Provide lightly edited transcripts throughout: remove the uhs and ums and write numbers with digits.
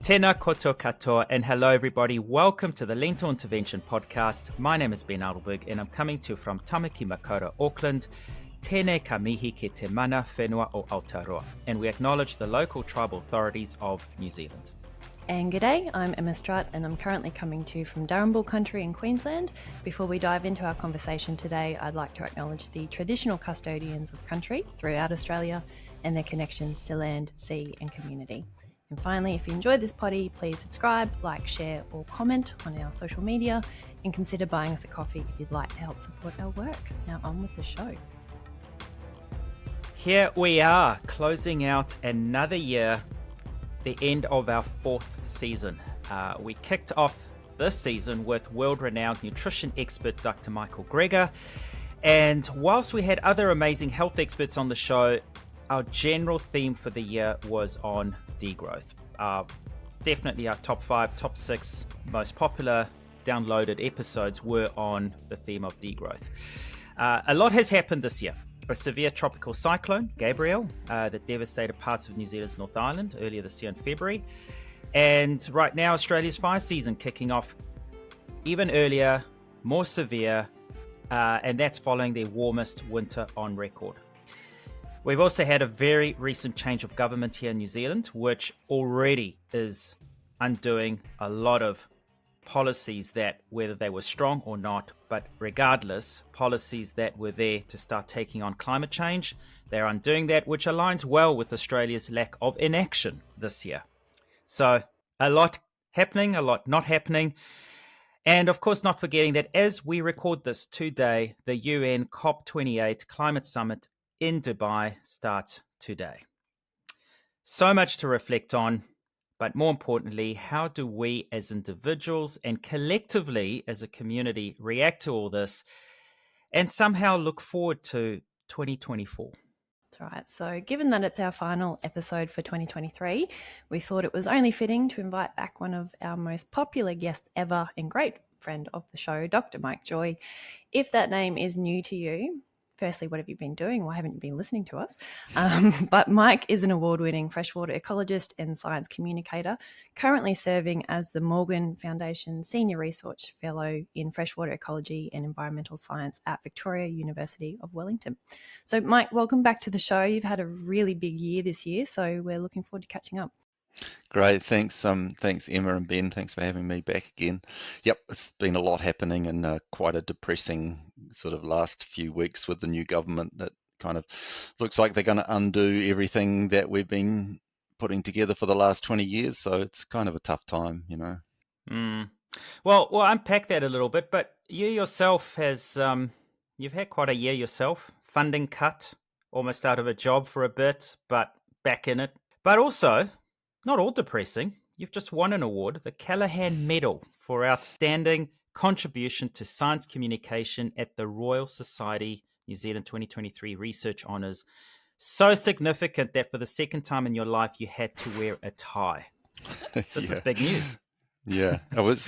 Tēnā koto katoa, and hello everybody. Welcome to the Lentil Intervention podcast. My name is Ben Adelberg and I'm coming to you from Tamaki Makaurau, Auckland. Tēnei ka mihi ke te mana whenua o Aotearoa, and we acknowledge the local tribal authorities of New Zealand. And g'day, I'm Emma Strutt and I'm currently coming to you from Darrinbal country in Queensland. Before we dive into our conversation today, I'd like to acknowledge the traditional custodians of country throughout Australia and their connections to land, sea and community. And finally, if you enjoyed this potty, please subscribe, like, share or comment on our social media and consider buying us a coffee if you'd like to help support our work. Now on with the show. Here we are, closing out another year, the end of our fourth season. We kicked off this season with world-renowned nutrition expert Dr. Michael Greger. And whilst we had other amazing health experts on the show, our general theme for the year was on degrowth. Definitely our top 5, top 6 most popular downloaded episodes were on the theme of degrowth. A lot has happened this year. A severe tropical cyclone, Gabrielle, that devastated parts of New Zealand's North Island earlier this year in February. And right now, Australia's fire season kicking off even earlier, more severe, and that's following their warmest winter on record. We've also had a very recent change of government here in New Zealand, which already is undoing a lot of policies that, whether they were strong or not, but regardless, policies that were there to start taking on climate change, they're undoing that, which aligns well with Australia's lack of inaction this year. So a lot happening, a lot not happening. And of course, not forgetting that as we record this today, the UN COP28 Climate Summit in Dubai starts today. So much to reflect on. But more importantly, how do we as individuals and collectively as a community react to all this and somehow look forward to 2024? That's right. So given that it's our final episode for 2023, we thought it was only fitting to invite back one of our most popular guests ever and great friend of the show, Dr. Mike Joy. If that name is new to you, firstly, what have you been doing? Why haven't you been listening to us? But Mike is an award-winning freshwater ecologist and science communicator, currently serving as the Morgan Foundation Senior Research Fellow in Freshwater Ecology and Environmental Science at Victoria University of Wellington. So, Mike, welcome back to the show. You've had a really big year this year, so we're looking forward to catching up. Great, thanks. Thanks Emma and Ben. Thanks for having me back again. Yep, it's been a lot happening and quite a depressing sort of last few weeks with the new government that kind of looks like they're going to undo everything that we've been putting together for the last 20 years. So it's kind of a tough time, you know. Well, we'll unpack that a little bit. But you yourself you've had quite a year yourself. Funding cut, almost out of a job for a bit, but back in it. But also, not all depressing. You've just won an award, the Callaghan Medal for outstanding contribution to science communication at the Royal Society New Zealand 2023 Research Honours. So significant that for the second time in your life, you had to wear a tie. This is big news. Yeah, it was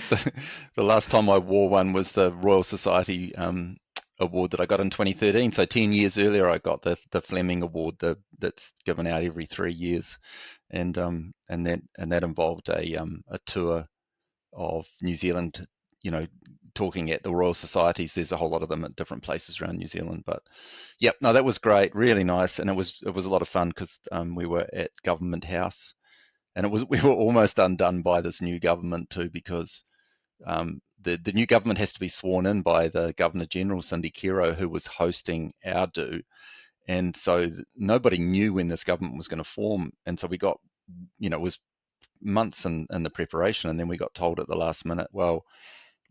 the last time I wore one was the Royal Society award that I got in 2013. So 10 years earlier, I got the Fleming Award that's given out every 3 years. And that involved a tour of New Zealand, you know, talking at the Royal Societies. There's a whole lot of them at different places around New Zealand. But yep, no, that was great, really nice, and it was a lot of fun because we were at Government House, and we were almost undone by this new government too, because the new government has to be sworn in by the Governor General Cindy Kero, who was hosting our do. And so nobody knew when this government was going to form. And so we got, you know, it was months in the preparation. And then we got told at the last minute, well,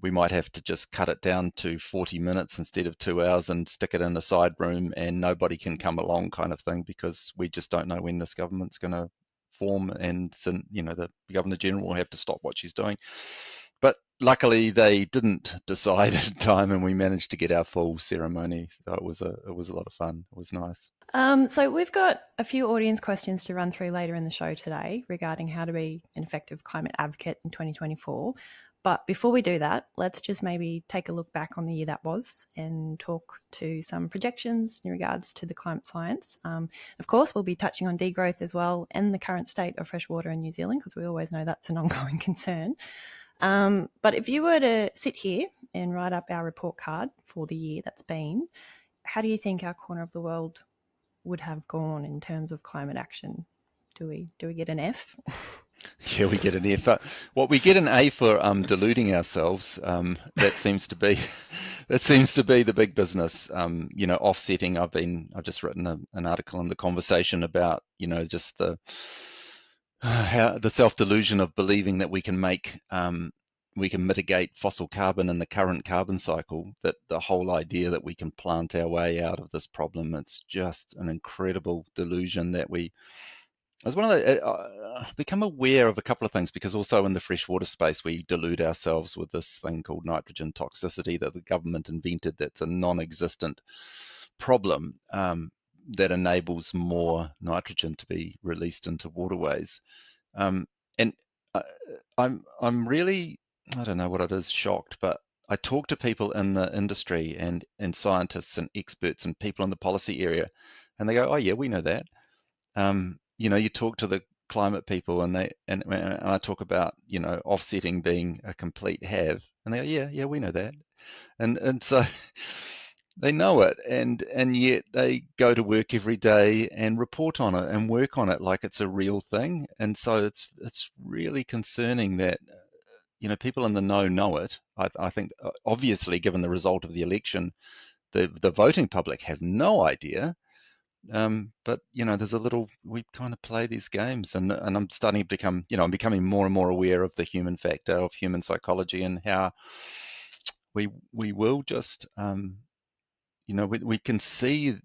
we might have to just cut it down to 40 minutes instead of 2 hours and stick it in a side room and nobody can come along kind of thing, because we just don't know when this government's going to form. And, you know, the Governor General will have to stop what she's doing. But luckily they didn't decide at time and we managed to get our full ceremony. So it was a lot of fun. It was nice. So we've got a few audience questions to run through later in the show today regarding how to be an effective climate advocate in 2024. But before we do that, let's just maybe take a look back on the year that was and talk to some projections in regards to the climate science. Of course, we'll be touching on degrowth as well and the current state of freshwater in New Zealand, because we always know that's an ongoing concern. But if you were to sit here and write up our report card for the year that's been, how do you think our corner of the world would have gone in terms of climate action? Do we get an F? Yeah, we get an F. But what we get an A for deluding ourselves. That seems to be the big business. Offsetting. I've just written an article in The Conversation about just the how the self-delusion of believing that we can mitigate fossil carbon in the current carbon cycle. That the whole idea that we can plant our way out of this problem. It's just an incredible delusion that we. I was become aware of a couple of things, because also in the freshwater space we delude ourselves with this thing called nitrogen toxicity that the government invented. That's a non-existent problem that enables more nitrogen to be released into waterways. And I'm really, I don't know what it is, shocked, but I talk to people in the industry and scientists and experts and people in the policy area, and they go, "Oh yeah, we know that." You talk to the climate people and I talk about, offsetting being a complete have, and they go, yeah, we know that. And so they know it, and yet they go to work every day and report on it and work on it like it's a real thing. And so it's really concerning that, people in the know it. I think obviously, given the result of the election, the voting public have no idea. But there's we kind of play these games, and I'm starting to become, I'm becoming more and more aware of the human factor, of human psychology, and how we will just, we can see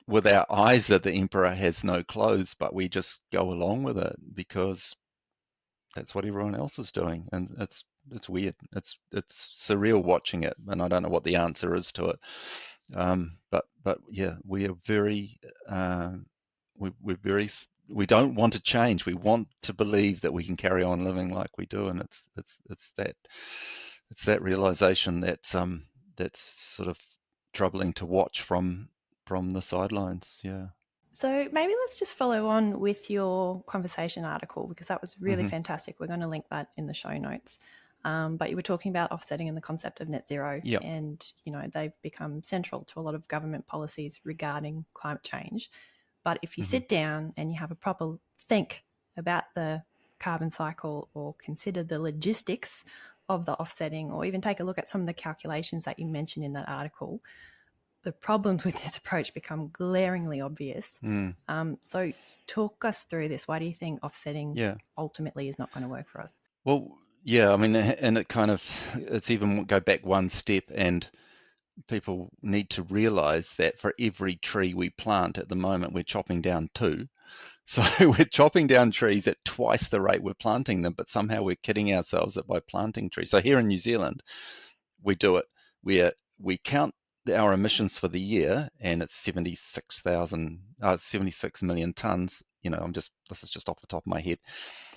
with our eyes that the emperor has no clothes, but we just go along with it because that's what everyone else is doing, and it's weird. It's surreal watching it, and I don't know what the answer is to it. But yeah, we are very we don't want to change. We want to believe that we can carry on living like we do, and it's that realization that's sort of troubling to watch from the sidelines. Yeah. So maybe let's just follow on with your conversation article, because that was really fantastic. We're going to link that in the show notes. But you were talking about offsetting and the concept of net zero, Yep. and they've become central to a lot of government policies regarding climate change. But if you sit down and you have a proper think about the carbon cycle, or consider the logistics of the offsetting, or even take a look at some of the calculations that you mentioned in that article, the problems with this approach become glaringly obvious. So talk us through this. Why do you think offsetting ultimately is not going to work for us? Well, yeah, I mean, and it's even go back one step, and people need to realize that for every tree we plant at the moment, we're chopping down 2. So we're chopping down trees at twice the rate we're planting them, but somehow we're kidding ourselves that by planting trees. So here in New Zealand, we do it. We count our emissions for the year, and it's 76 million tons. This is just off the top of my head.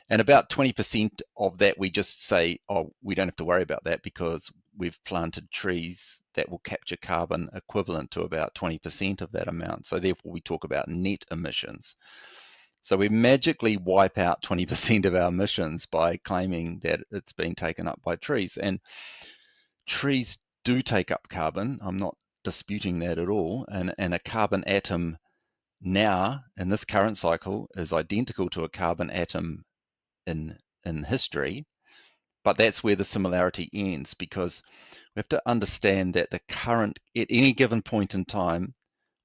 And about 20% of that, we just say, oh, we don't have to worry about that because we've planted trees that will capture carbon equivalent to about 20% of that amount. So therefore, we talk about net emissions. So we magically wipe out 20% of our emissions by claiming that it's been taken up by trees. And trees do take up carbon. I'm not disputing that at all. And a carbon atom now, in this current cycle, is identical to a carbon atom in history, but that's where the similarity ends, because we have to understand that at any given point in time,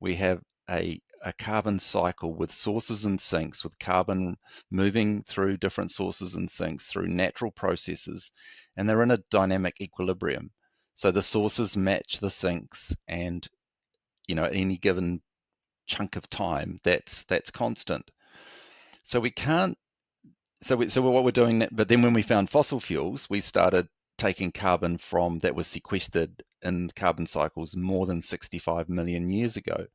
we have a carbon cycle with sources and sinks, with carbon moving through different sources and sinks through natural processes, and they're in a dynamic equilibrium. So the sources match the sinks, and any given chunk of time, that's constant. So we can't. So what we're doing, but then when we found fossil fuels, we started taking carbon that was sequestered in carbon cycles more than 65 million years ago.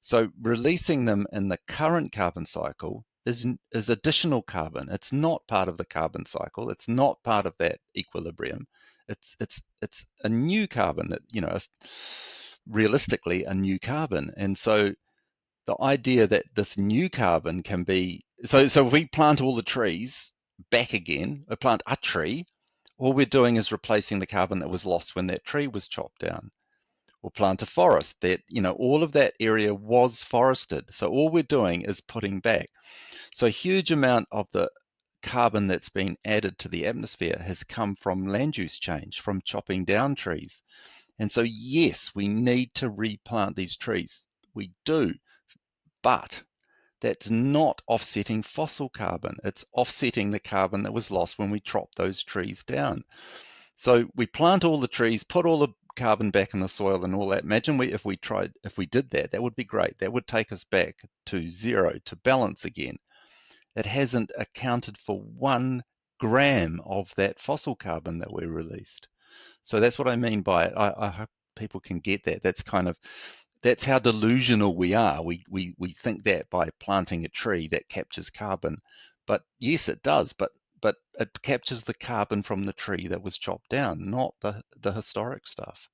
So releasing them in the current carbon cycle is additional carbon. It's not part of the carbon cycle. It's not part of that equilibrium. It's a new carbon that, realistically a new carbon. And so the idea that this new carbon can be, so if we plant all the trees back again, or plant a tree, all we're doing is replacing the carbon that was lost when that tree was chopped down. Or plant a forest that, all of that area was forested. So all we're doing is putting back. So a huge amount of the carbon that's been added to the atmosphere has come from land use change, from chopping down trees. And so, yes, we need to replant these trees. We do, but that's not offsetting fossil carbon. It's offsetting the carbon that was lost when we chopped those trees down. So we plant all the trees, put all the carbon back in the soil and all that. Imagine if we did that, that would be great. That would take us back to zero, to balance again. It hasn't accounted for 1 gram of that fossil carbon that we released. So that's what I mean by it. I hope people can get that. That's how delusional we are. We think that by planting a tree that captures carbon. But yes, it does, but it captures the carbon from the tree that was chopped down, not the historic stuff.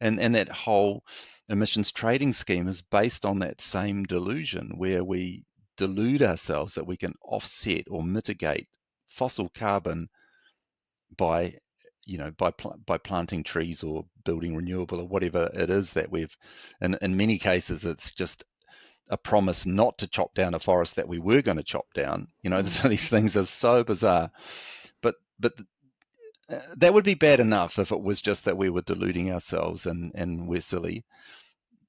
And that whole emissions trading scheme is based on that same delusion, where we delude ourselves that we can offset or mitigate fossil carbon by planting trees or building renewable or whatever it is that we've, and in many cases it's just a promise not to chop down a forest that we were going to chop down. So these things are so bizarre, but that would be bad enough if it was just that we were deluding ourselves and we're silly.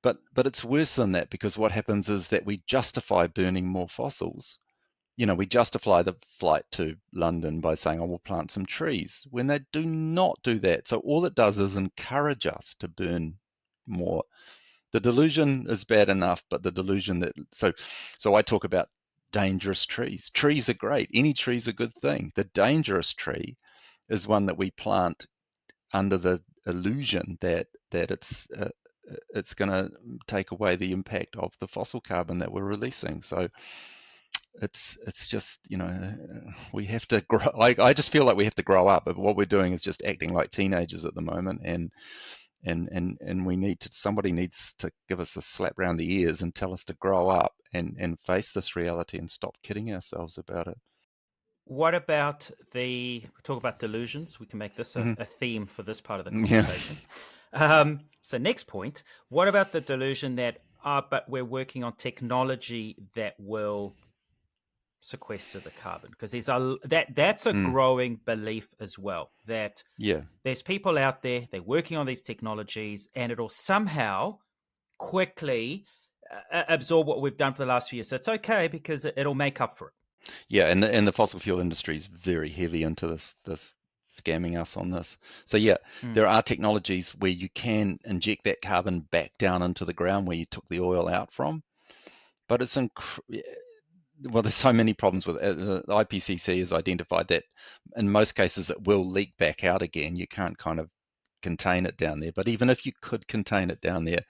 But it's worse than that, because what happens is that we justify burning more fossils. We justify the flight to London by saying, oh, we'll plant some trees, when they do not do that. So all it does is encourage us to burn more. The delusion is bad enough, but the delusion that, so I talk about dangerous trees. Trees are great. Any tree is a good thing. The dangerous tree is one that we plant under the illusion that it's going to take away the impact of the fossil carbon that we're releasing. So it's just, we have to grow. I just feel like we have to grow up. What we're doing is just acting like teenagers at the moment, and somebody needs to give us a slap around the ears and tell us to grow up and face this reality and stop kidding ourselves about it. What about talk about delusions? We can make this a theme for this part of the conversation. Yeah. So next point, what about the delusion that, but we're working on technology that will sequester the carbon? Because that's a growing belief as well, that there's people out there, they're working on these technologies, and it'll somehow quickly absorb what we've done for the last few years. So it's okay because it'll make up for it. Yeah, and the fossil fuel industry is very heavy into this scamming us on this. So there are technologies where you can inject that carbon back down into the ground where you took the oil out from, but it's there's so many problems with it. The IPCC has identified that in most cases it will leak back out again. You can't kind of contain it down there. But even if you could contain it down there,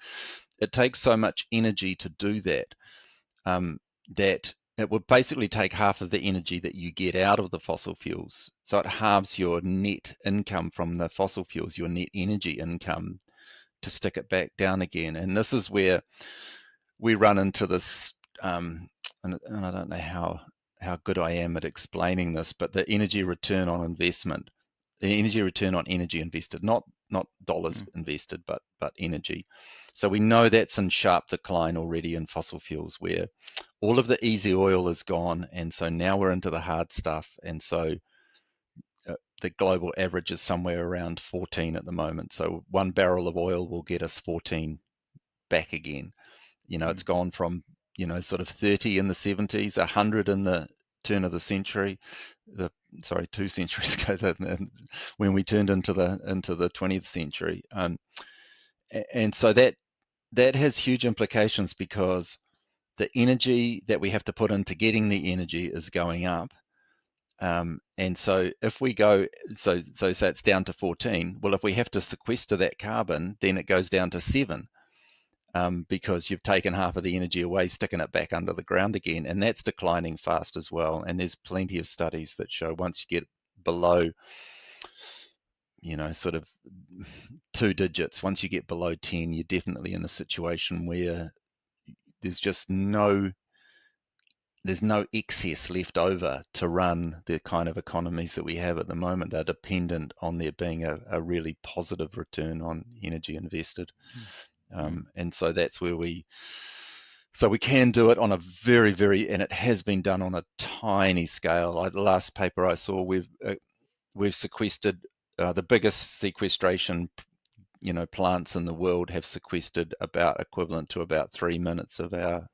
it takes so much energy to do that, that it would basically take half of the energy that you get out of the fossil fuels. So it halves your net income from the fossil fuels, your net energy income, to stick it back down again. And this is where we run into this, and I don't know how good I am at explaining this, but the energy return on investment, the energy return on energy invested, not dollars invested, but energy. So we know that's in sharp decline already in fossil fuels, where all of the easy oil is gone, and so now we're into the hard stuff, and so the global average is somewhere around 14 at the moment. So 1 barrel of oil will get us 14 back again. It's gone from sort of 30 in the 70s, 100 in the turn of the century, 2 centuries ago, when we turned into the 20th century, and so that has huge implications, because the energy that we have to put into getting the energy is going up, and so if we go, so it's down to 14. Well, if we have to sequester that carbon, then it goes down to 7. because you've taken half of the energy away, sticking it back under the ground again, and that's declining fast as well. And there's plenty of studies that show once you get below, sort of 2 digits, once you get below 10, you're definitely in a situation where there's just there's no excess left over to run the kind of economies that we have at the moment. They're dependent on there being a really positive return on energy invested. And so that's where we can do it on a very, very, and it has been done on a tiny scale. Like the last paper I saw, we've sequestered the biggest sequestration, plants in the world have sequestered about equivalent to about 3 minutes of our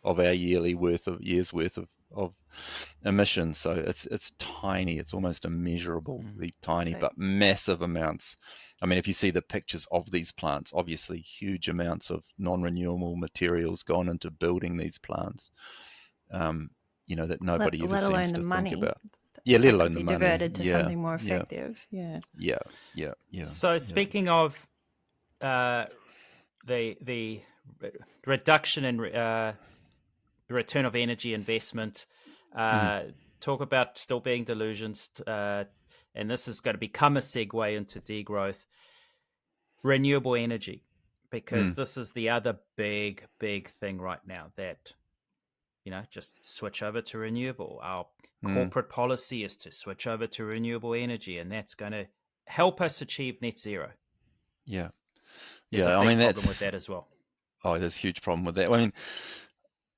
of our year's worth of emissions. So it's tiny. It's almost immeasurably tiny, but massive amounts. I mean, if you see the pictures of these plants, obviously huge amounts of non-renewable materials gone into building these plants. That nobody ever seems to think about. Yeah, let alone the money. Diverted to something more effective. Yeah. So speaking of the reduction in return of energy investment, talk about still being delusions, and this is going to become a segue into degrowth. Renewable energy, because this is the other big thing right now that, just switch over to renewable. Our corporate policy is to switch over to renewable energy, and that's going to help us achieve net zero. Yeah. There's a big problem with that as well. Oh, there's a huge problem with that. I mean,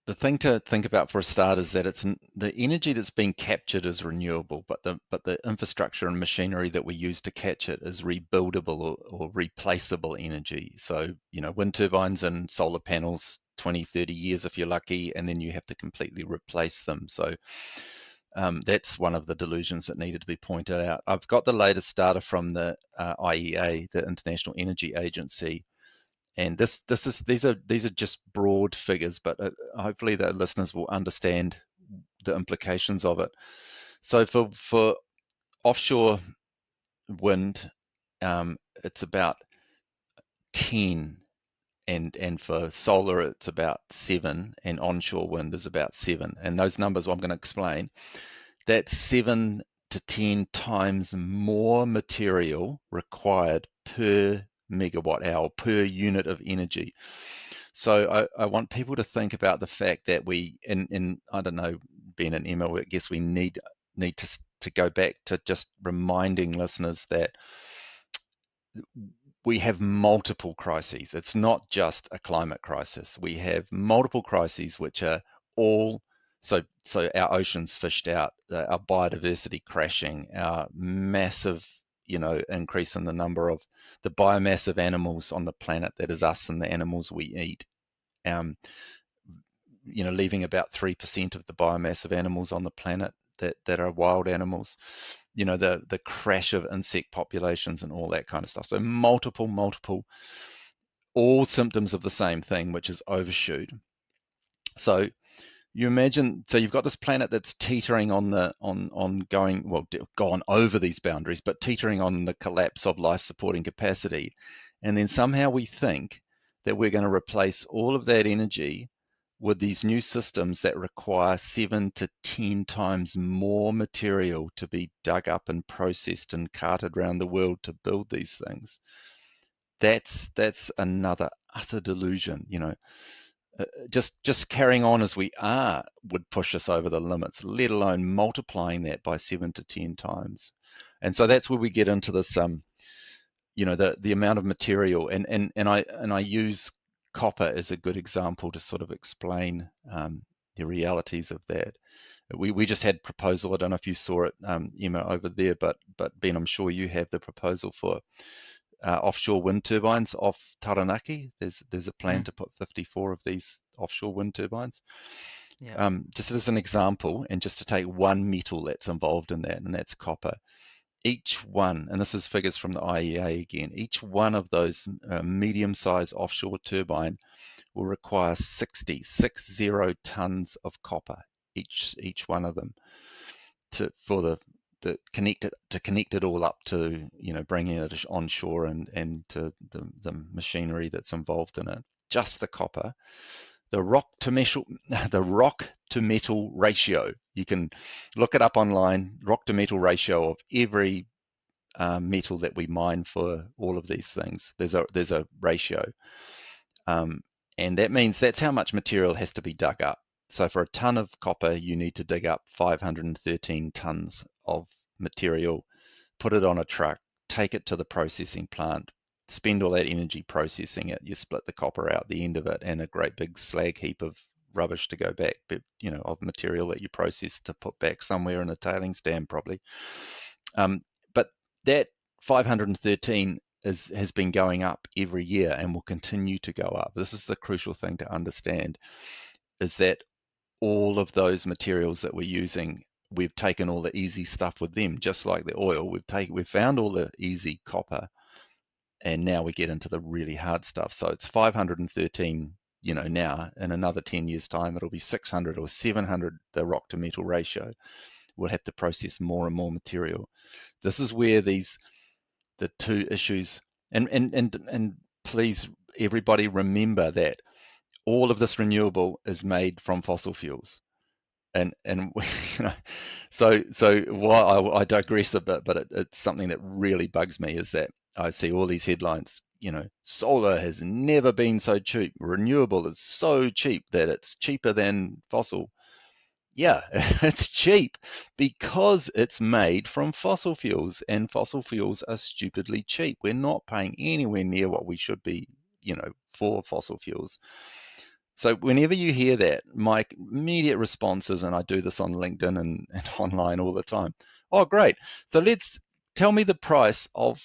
the thing to think about for a start is that it's the energy that's being captured is renewable, but the infrastructure and machinery that we use to catch it is rebuildable or replaceable energy. So, wind turbines and solar panels, 20, 30 years if you're lucky, and then you have to completely replace them. So that's one of the delusions that needed to be pointed out. I've got the latest data from the IEA, the International Energy Agency. And these are just broad figures, but hopefully the listeners will understand the implications of it. So for offshore wind, it's about 10, and for solar it's about 7, and onshore wind is about 7. And those numbers I'm going to explain. That's 7 to 10 times more material required per megawatt hour, per unit of energy. So I want people to think about the fact that we, in I don't know, Ben and Emma, I guess we need to go back to just reminding listeners that we have multiple crises. It's not just a climate crisis. We have multiple crises which are all so our oceans fished out, our biodiversity crashing, our massive increase in the number of the biomass of animals on the planet, that is us and the animals we eat, leaving about 3% of the biomass of animals on the planet that are wild animals, the crash of insect populations and all that kind of stuff. So multiple, all symptoms of the same thing, which is overshoot. So you imagine, so you've got this planet that's teetering gone over these boundaries, but teetering on the collapse of life supporting capacity. And then somehow we think that we're going to replace all of that energy with these new systems that require 7 to 10 times more material to be dug up and processed and carted around the world to build these things. That's another utter delusion, just carrying on as we are would push us over the limits, let alone multiplying that by 7 to 10 times. And so that's where we get into this, the amount of material, and I use copper as a good example to sort of explain the realities of that. We just had proposal. I don't know if you saw it, Emma, over there, but Ben, I'm sure you have the proposal for offshore wind turbines off Taranaki. There's a plan to put 54 of these offshore wind turbines. Yeah. Just as an example, and just to take one metal that's involved in that, and that's copper. Each one, and this is figures from the IEA again, each one of those medium-sized offshore turbine will require 60 tons of copper, each one of them, for connect it all up to, bringing it onshore and to the machinery that's involved in it. Just the copper, the rock to metal ratio. You can look it up online. Rock to metal ratio of every metal that we mine for all of these things. There's a ratio, and that means that's how much material has to be dug up. So for a ton of copper, you need to dig up 513 tons of material, put it on a truck, take it to the processing plant, spend all that energy processing it. You split the copper out the end of it, and a great big slag heap of rubbish to go back, but of material that you process to put back somewhere in a tailings dam probably. But that 513 has been going up every year and will continue to go up. This is the crucial thing to understand, is that all of those materials that we're using, we've taken all the easy stuff with them, just like the oil. We've found all the easy copper, and now we get into the really hard stuff. So it's 513, now. In another 10 years' time, it'll be 600 or 700, the rock to metal ratio. We'll have to process more and more material. This is where the two issues, and please, everybody, remember that all of this renewable is made from fossil fuels, and so while I digress a bit, but it's something that really bugs me, is that I see all these headlines. Solar has never been so cheap. Renewable is so cheap that it's cheaper than fossil. Yeah, it's cheap because it's made from fossil fuels, and fossil fuels are stupidly cheap. We're not paying anywhere near what we should be, for fossil fuels. So whenever you hear that, my immediate response is, and I do this on LinkedIn and online all the time, oh, great. So tell me the price of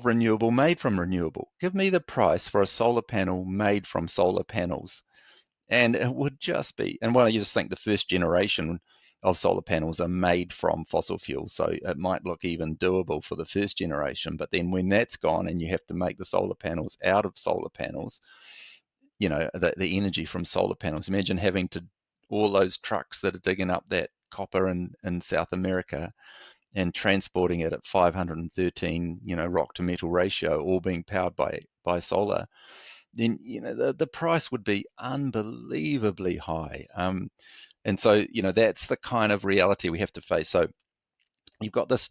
renewable made from renewable. Give me the price for a solar panel made from solar panels. And it would just be, and you just think the first generation of solar panels are made from fossil fuels, so it might look even doable for the first generation. But then when that's gone and you have to make the solar panels out of solar panels, the energy from solar panels, imagine having to, all those trucks that are digging up that copper in South America and transporting it at 513, rock to metal ratio, all being powered by solar. Then the price would be unbelievably high, and so that's the kind of reality we have to face. So you've got this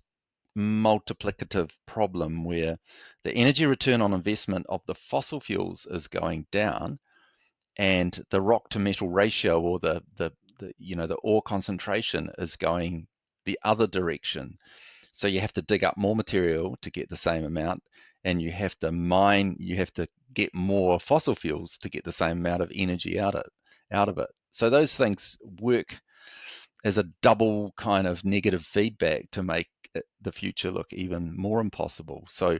multiplicative problem where the energy return on investment of the fossil fuels is going down, and the rock to metal ratio, or the ore concentration, is going the other direction. So you have to dig up more material to get the same amount, and you have to get more fossil fuels to get the same amount of energy out of it. So those things work as a double kind of negative feedback to make the future look even more impossible. So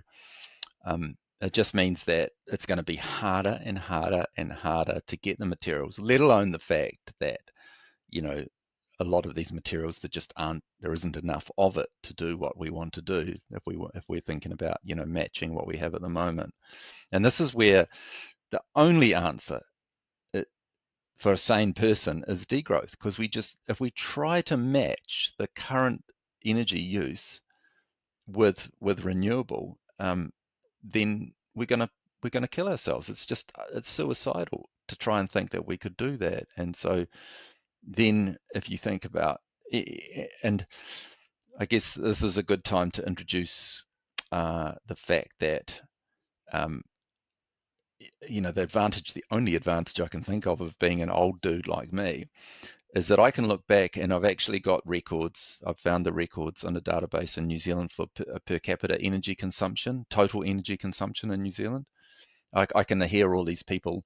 it just means that it's going to be harder and harder and harder to get the materials, let alone the fact that a lot of these materials that just there isn't enough of it to do what we want to do if we're thinking about matching what we have at the moment. And this is where the only answer for a sane person is degrowth, because if we try to match the current energy use with renewable, then we're gonna kill ourselves. It's suicidal to try and think that we could do that. And so then if you think about, and I guess this is a good time to introduce the fact that the only advantage I can think of being an old dude like me, is that I can look back, and I've actually got records. I've found the records on a database in New Zealand for per capita energy consumption, total energy consumption in New Zealand. I can hear all these people,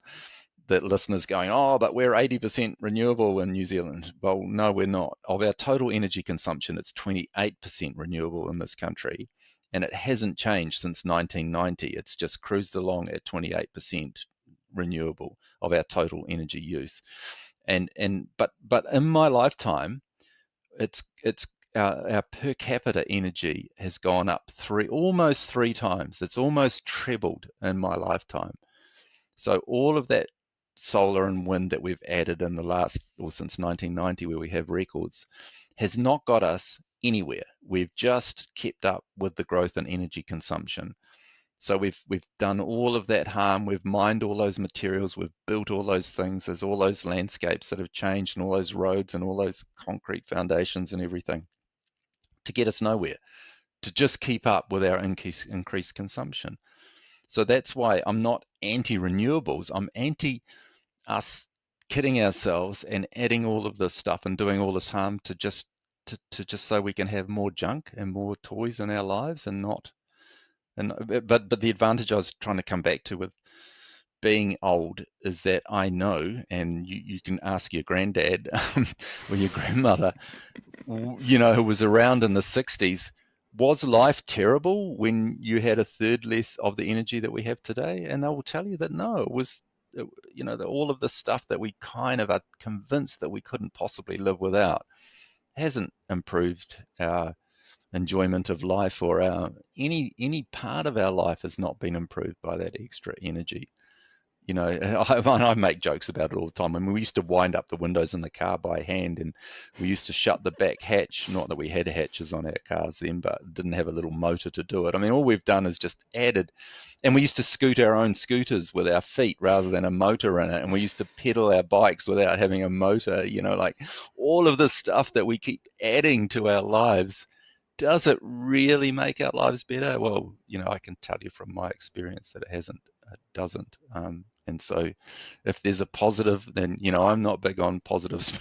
that listeners, going, oh, but we're 80% renewable in New Zealand. Well, no, we're not. Of our total energy consumption, it's 28% renewable in this country, and it hasn't changed since 1990. It's just cruised along at 28% renewable of our total energy use. But in my lifetime, it's our per capita energy has gone up almost three times. It's almost trebled in my lifetime. So all of that solar and wind that we've added in the last, or since 1990, where we have records, has not got us anywhere. We've just kept up with the growth in energy consumption. So we've done all of that harm. We've mined all those materials. We've built all those things. There's all those landscapes that have changed, and all those roads and all those concrete foundations and everything to get us nowhere, to just keep up with our increased consumption. So that's why I'm not anti-renewables. I'm anti us kidding ourselves and adding all of this stuff and doing all this harm to just so we can have more junk and more toys in our lives, and not. And but the advantage I was trying to come back to with being old is that I know, and you can ask your granddad or your grandmother, who was around in the 60s. Was life terrible when you had a third less of the energy that we have today? And they will tell you that no, it was, all of the stuff that we kind of are convinced that we couldn't possibly live without hasn't improved our enjoyment of life, or our any part of our life has not been improved by that extra energy. I make jokes about it all the time. I mean, we used to wind up the windows in the car by hand, and we used to shut the back hatch. Not that we had hatches on our cars then, but didn't have a little motor to do it. I mean, all we've done is just added, and we used to scoot our own scooters with our feet rather than a motor in it, and we used to pedal our bikes without having a motor. Like all of this stuff that we keep adding to our lives. Does it really make our lives better? Well, I can tell you from my experience that it hasn't. It doesn't. And so if there's a positive, then, I'm not big on positives.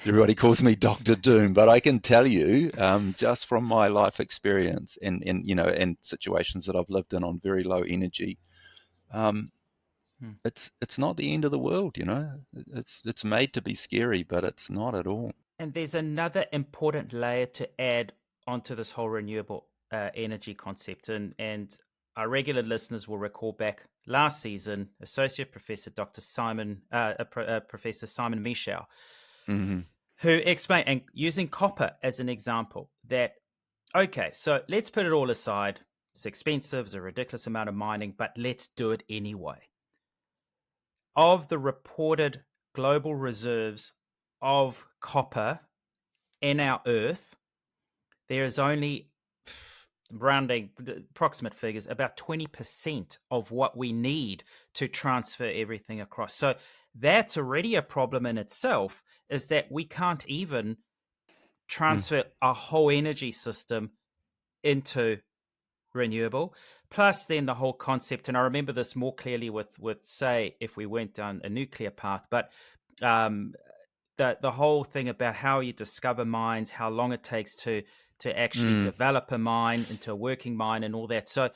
Everybody calls me Dr. Doom, but I can tell you just from my life experience and situations that I've lived in on very low energy, it's not the end of the world, It's made to be scary, but it's not at all. And there's another important layer to add onto this whole renewable energy concept. And our regular listeners will recall back last season, Associate Professor Dr. Professor Simon Michel, mm-hmm. who explained, and using copper as an example, that, okay, so let's put it all aside. It's expensive, it's a ridiculous amount of mining, but let's do it anyway. Of the reported global reserves of copper in our Earth, there is only, rounding approximate figures, about 20% of what we need to transfer everything across. So that's already a problem in itself, is that we can't even transfer a whole energy system into renewable. Plus then the whole concept, and I remember this more clearly with say, if we went down a nuclear path, but the whole thing about how you discover mines, how long it takes to actually develop a mine into a working mine and all that. So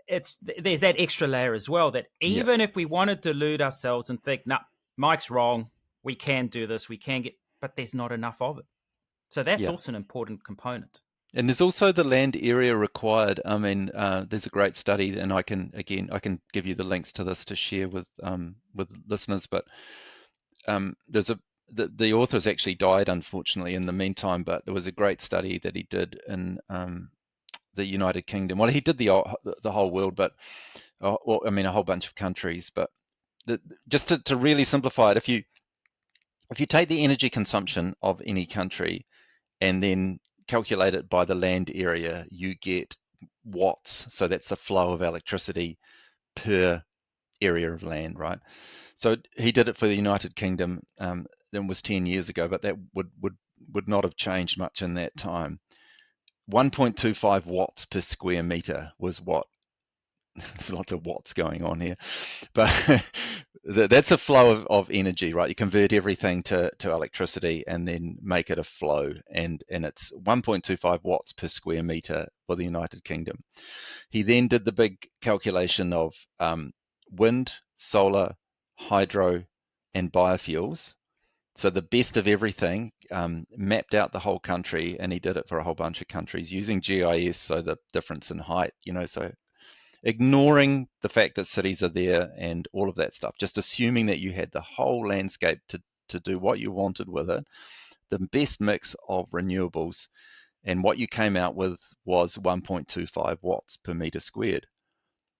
there's that extra layer as well, that even if we want to delude ourselves and think, nah, Mike's wrong, we can do this, but there's not enough of it. So that's also an important component. And there's also the land area required. I mean, there's a great study, and I can give you the links to this to share with listeners. But the author's actually died, unfortunately, in the meantime. But there was a great study that he did in the United Kingdom. Well, he did the whole world, but a whole bunch of countries. But just to really simplify it, if you take the energy consumption of any country and then calculate it by the land area, you get watts. So that's the flow of electricity per area of land, right? So he did it for the United Kingdom. That was 10 years ago, but that would not have changed much in that time. 1.25 watts per square meter was what. There's lots of watts going on here, but that's a flow of energy, right? You convert everything to electricity and then make it a flow, and it's 1.25 watts per square meter for the United Kingdom. He then did the big calculation of wind, solar, hydro, and biofuels. So the best of everything, mapped out the whole country, and he did it for a whole bunch of countries using GIS, so the difference in height, so ignoring the fact that cities are there and all of that stuff, just assuming that you had the whole landscape to do what you wanted with it, the best mix of renewables, and what you came out with was 1.25 watts per meter squared.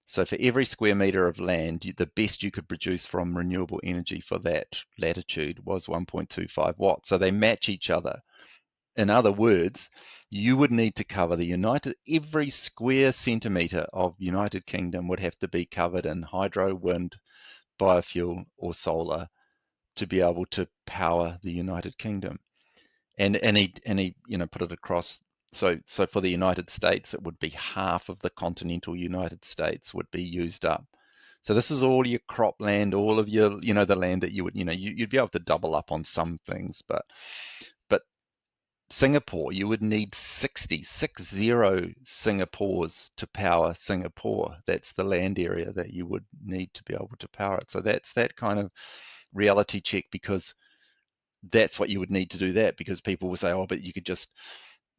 So for every square meter of land, the best you could produce from renewable energy for that latitude was 1.25 watts. So they match each other. In other words, you would need to cover every square centimetre of United Kingdom would have to be covered in hydro, wind, biofuel, or solar to be able to power the United Kingdom. And he put it across. So for the United States, it would be half of the continental United States would be used up. So this is all your cropland, all of your, the land that you would, you'd be able to double up on some things, but Singapore, you would need 60 Singapores to power Singapore. That's the land area that you would need to be able to power it. So that's that kind of reality check, because that's what you would need to do that, because people will say, oh, but you could just,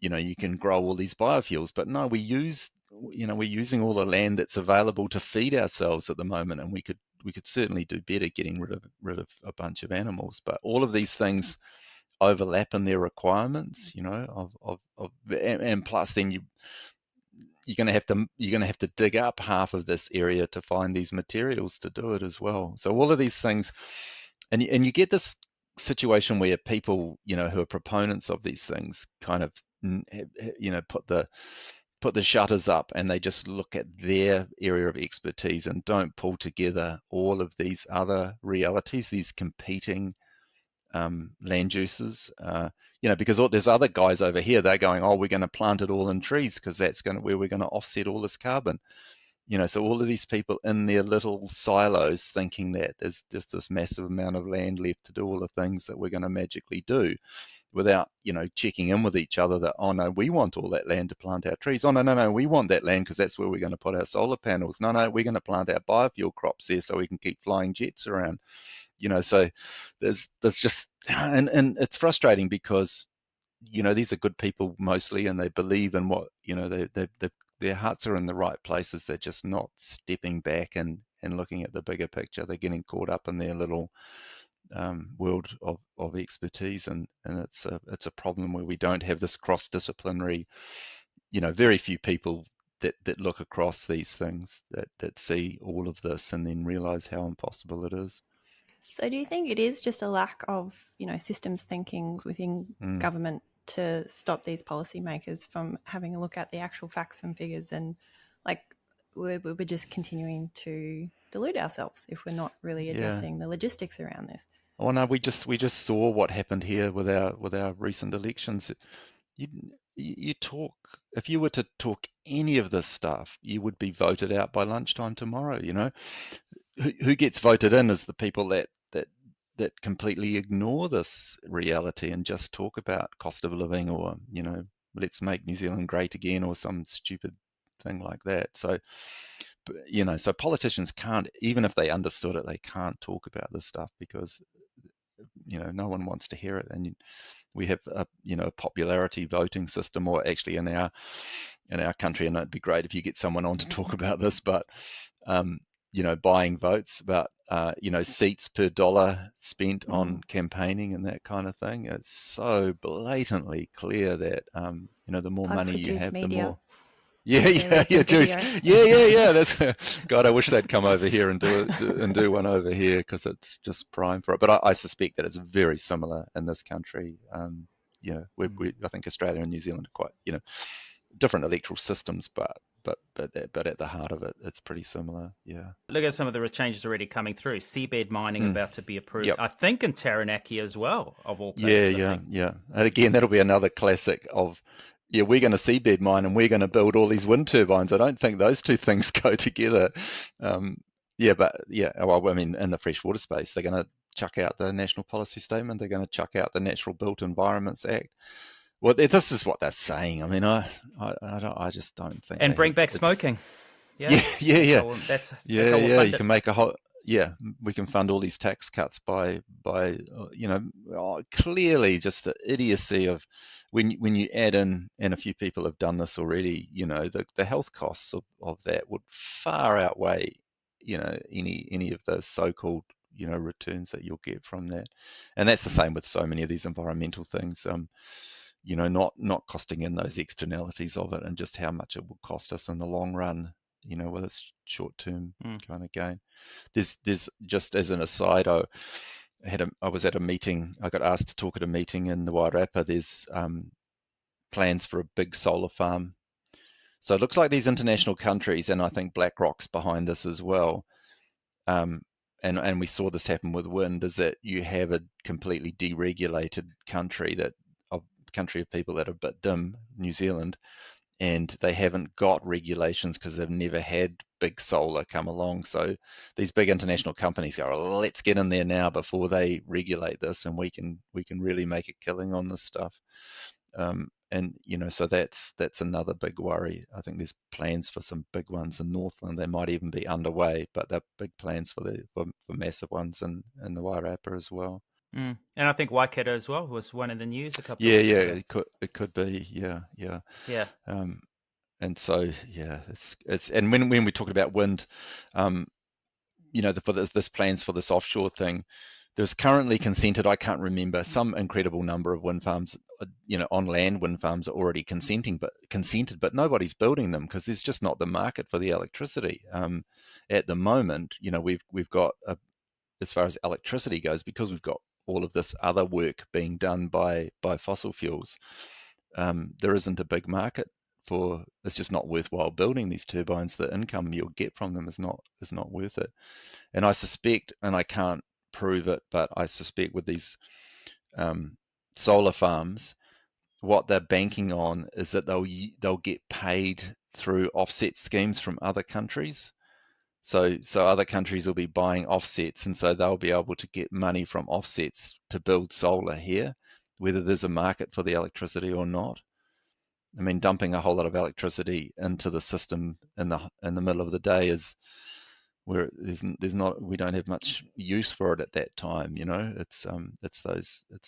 you can grow all these biofuels. But no, we're using all the land that's available to feed ourselves at the moment, and we could certainly do better getting rid of a bunch of animals. But all of these things overlap in their requirements, and plus then you're going to have to dig up half of this area to find these materials to do it as well. So all of these things, and you get this situation where people, who are proponents of these things, kind of, put the shutters up, and they just look at their area of expertise and don't pull together all of these other realities, these competing land uses, because there's other guys over here, they're going, oh, we're going to plant it all in trees because that's where we're going to offset all this carbon. So all of these people in their little silos thinking that there's just this massive amount of land left to do all the things that we're going to magically do, without, checking in with each other that, oh no, we want all that land to plant our trees. Oh no, we want that land because that's where we're going to put our solar panels. No, we're going to plant our biofuel crops there so we can keep flying jets around. So there's just, and it's frustrating because, these are good people mostly, and they believe in what, their hearts are in the right places. They're just not stepping back and looking at the bigger picture. They're getting caught up in their little world of expertise, and it's a problem where we don't have this cross-disciplinary, very few people that look across these things, that see all of this and then realize how impossible it is. So do you think it is just a lack of, systems thinking within government to stop these policymakers from having a look at the actual facts and figures, and we're just continuing to delude ourselves if we're not really addressing the logistics around this? Oh no, we just saw what happened here with our recent elections. You talk, if you were to talk any of this stuff, you would be voted out by lunchtime tomorrow. Who gets voted in is the people that completely ignore this reality and just talk about cost of living, or let's make New Zealand great again, or some stupid thing like that. So so politicians can't, even if they understood it, they can't talk about this stuff because no one wants to hear it. And we have a popularity voting system, or actually in our country, and it'd be great if you get someone on to talk about this, but buying votes, about seats per dollar spent on campaigning and that kind of thing. It's so blatantly clear that the more money you have, the more. Yeah, Juice. Yeah. That's God. I wish they'd come over here and do one over here, because it's just prime for it. But I suspect that it's very similar in this country. I think Australia and New Zealand are quite different electoral systems, but at the heart of it, it's pretty similar. Yeah. Look at some of the changes already coming through. Seabed mining about to be approved. Yep. I think in Taranaki as well, of all places. Yeah. And again, that'll be another classic of, we're going to seabed mine and we're going to build all these wind turbines. I don't think those two things go together. Well, I mean, in the freshwater space, they're going to chuck out the National Policy Statement. They're going to chuck out the Natural Built Environments Act. Well, this is what they're saying. I mean, I just don't think. And bring back smoking. Yeah. That's you can make a whole. Yeah, we can fund all these tax cuts by clearly just the idiocy of when you add in, and a few people have done this already. The health costs of that would far outweigh any of those so-called returns that you'll get from that. And that's the same with so many of these environmental things. Not costing in those externalities of it, and just how much it will cost us in the long run. with its short-term Mm. kind of gain. There's just as an aside, I was at a meeting. I got asked to talk at a meeting in the Wairarapa. There's plans for a big solar farm. So it looks like these international countries, and I think BlackRock's behind this as well. And we saw this happen with wind, is that you have a completely deregulated country of people that are a bit dim, New Zealand, and they haven't got regulations because they've never had big solar come along. So these big international companies go, oh, let's get in there now before they regulate this, and we can really make a killing on this stuff. And so that's another big worry. I think there's plans for some big ones in Northland. They might even be underway, but they're big plans for massive ones in the Wairarapa as well. And I think Waikato as well was one in the news a couple of weeks ago. It could be, yeah. And so it's and when we talked about wind, for this plans for this offshore thing, there's currently consented, I can't remember, some incredible number of wind farms, on land wind farms are already consented, but nobody's building them because there's just not the market for the electricity. At the moment, we've got, as far as electricity goes, because we've got all of this other work being done by fossil fuels, there isn't a big market for, it's just not worthwhile building these turbines. The income you'll get from them is not worth it. And I suspect, and I can't prove it, but I suspect with these solar farms, what they're banking on is that they'll get paid through offset schemes from other countries. So other countries will be buying offsets, and so they'll be able to get money from offsets to build solar here, whether there's a market for the electricity or not. I mean, dumping a whole lot of electricity into the system in the middle of the day is where we don't have much use for it at that time. It's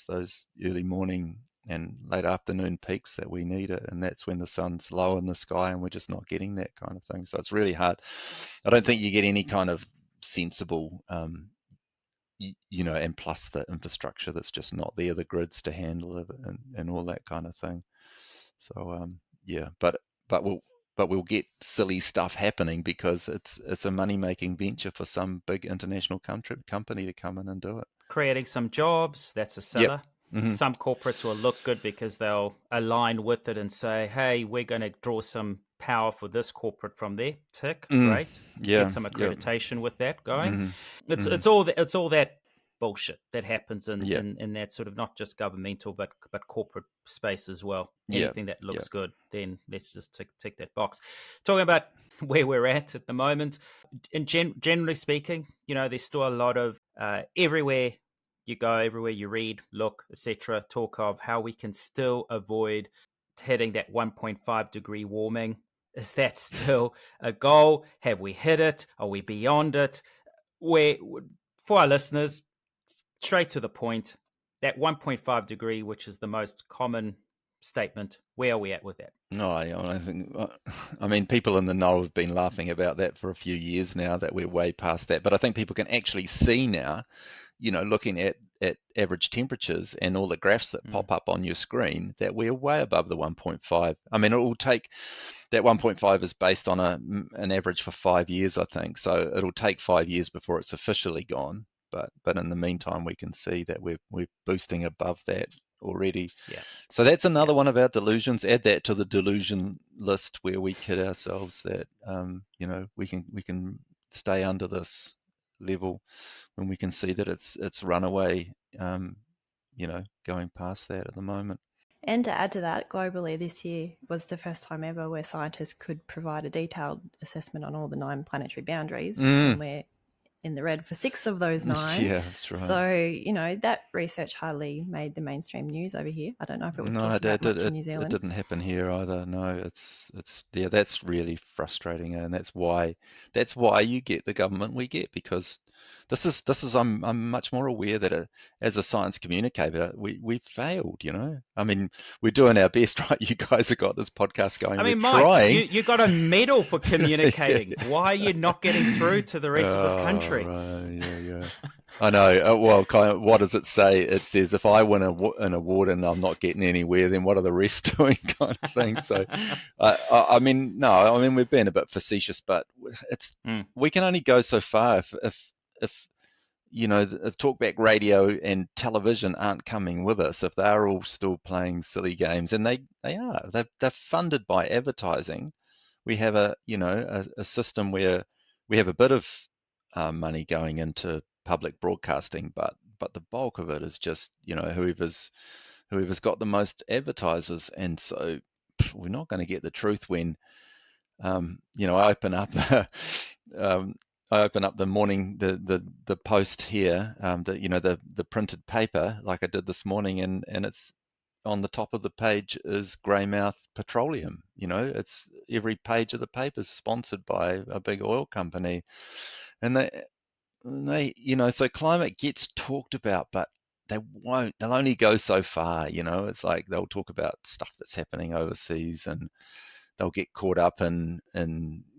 those early morning and late afternoon peaks that we need it, and that's when the sun's low in the sky and we're just not getting that kind of thing. So it's really hard. I don't think you get any kind of sensible and plus the infrastructure that's just not there, the grids to handle it and all that kind of thing. So but we'll get silly stuff happening because it's a money-making venture for some big international company to come in and do it. Creating some jobs, that's a seller. Yep. Mm-hmm. Some corporates will look good because they'll align with it and say, hey, we're going to draw some power for this corporate from there. Tick, great. Yeah. Get some accreditation with that going. Mm-hmm. It's all that bullshit that happens in that sort of not just governmental but corporate space as well. Anything that looks good, then let's just tick that box. Talking about where we're at the moment, and generally speaking, there's still a lot of everywhere you go, everywhere you read, look, etc., talk of how we can still avoid hitting that 1.5 degree warming. Is that still a goal? Have we hit it? Are we beyond it? For our listeners, straight to the point, that 1.5 degree, which is the most common statement, where are we at with that? No, I think, people in the know have been laughing about that for a few years now, that we're way past that. But I think people can actually see now, looking at average temperatures and all the graphs that pop up on your screen, that we're way above the 1.5. I mean, it will take, that 1.5 is based on an average for 5 years, I think. So it'll take 5 years before it's officially gone. But in the meantime, we can see that we're boosting above that already. Yeah. So that's another one of our delusions. Add that to the delusion list where we kid ourselves that we can stay under this level when we can see that it's runaway, going past that at the moment. And to add to that, globally this year was the first time ever where scientists could provide a detailed assessment on all the 9 planetary boundaries, and we're in the red for 6 of those 9. Yeah, that's right. So, that research hardly made the mainstream news over here. I don't know if it was talked about much in New Zealand. It didn't happen here either. No, it's that's really frustrating, and that's why you get the government we get, because this is I'm much more aware that as a science communicator, we failed. I mean, we're doing our best, right? You guys have got this podcast going. I We're mean, Mike, trying. you got a medal for Yeah. communicating. Why are you not getting through to the rest of this Oh, country? right. Yeah. I know. Well, kind of, what does it say? It says if I win an award and I'm not getting anywhere, then what are the rest doing, kind of thing. So, I mean, no, I mean we've been a bit facetious, but we can only go so far if the talkback radio and television aren't coming with us. If they're all still playing silly games, and they're funded by advertising. We have a system where we have a bit of money going into public broadcasting, but the bulk of it is just whoever's got the most advertisers, and so we're not going to get the truth when I open up I open up the morning the post here, the printed paper like I did this morning, and it's on the top of the page is Greymouth Petroleum. It's every page of the paper is sponsored by a big oil company, and so climate gets talked about, but they'll only go so far. It's like they'll talk about stuff that's happening overseas, and they'll get caught up in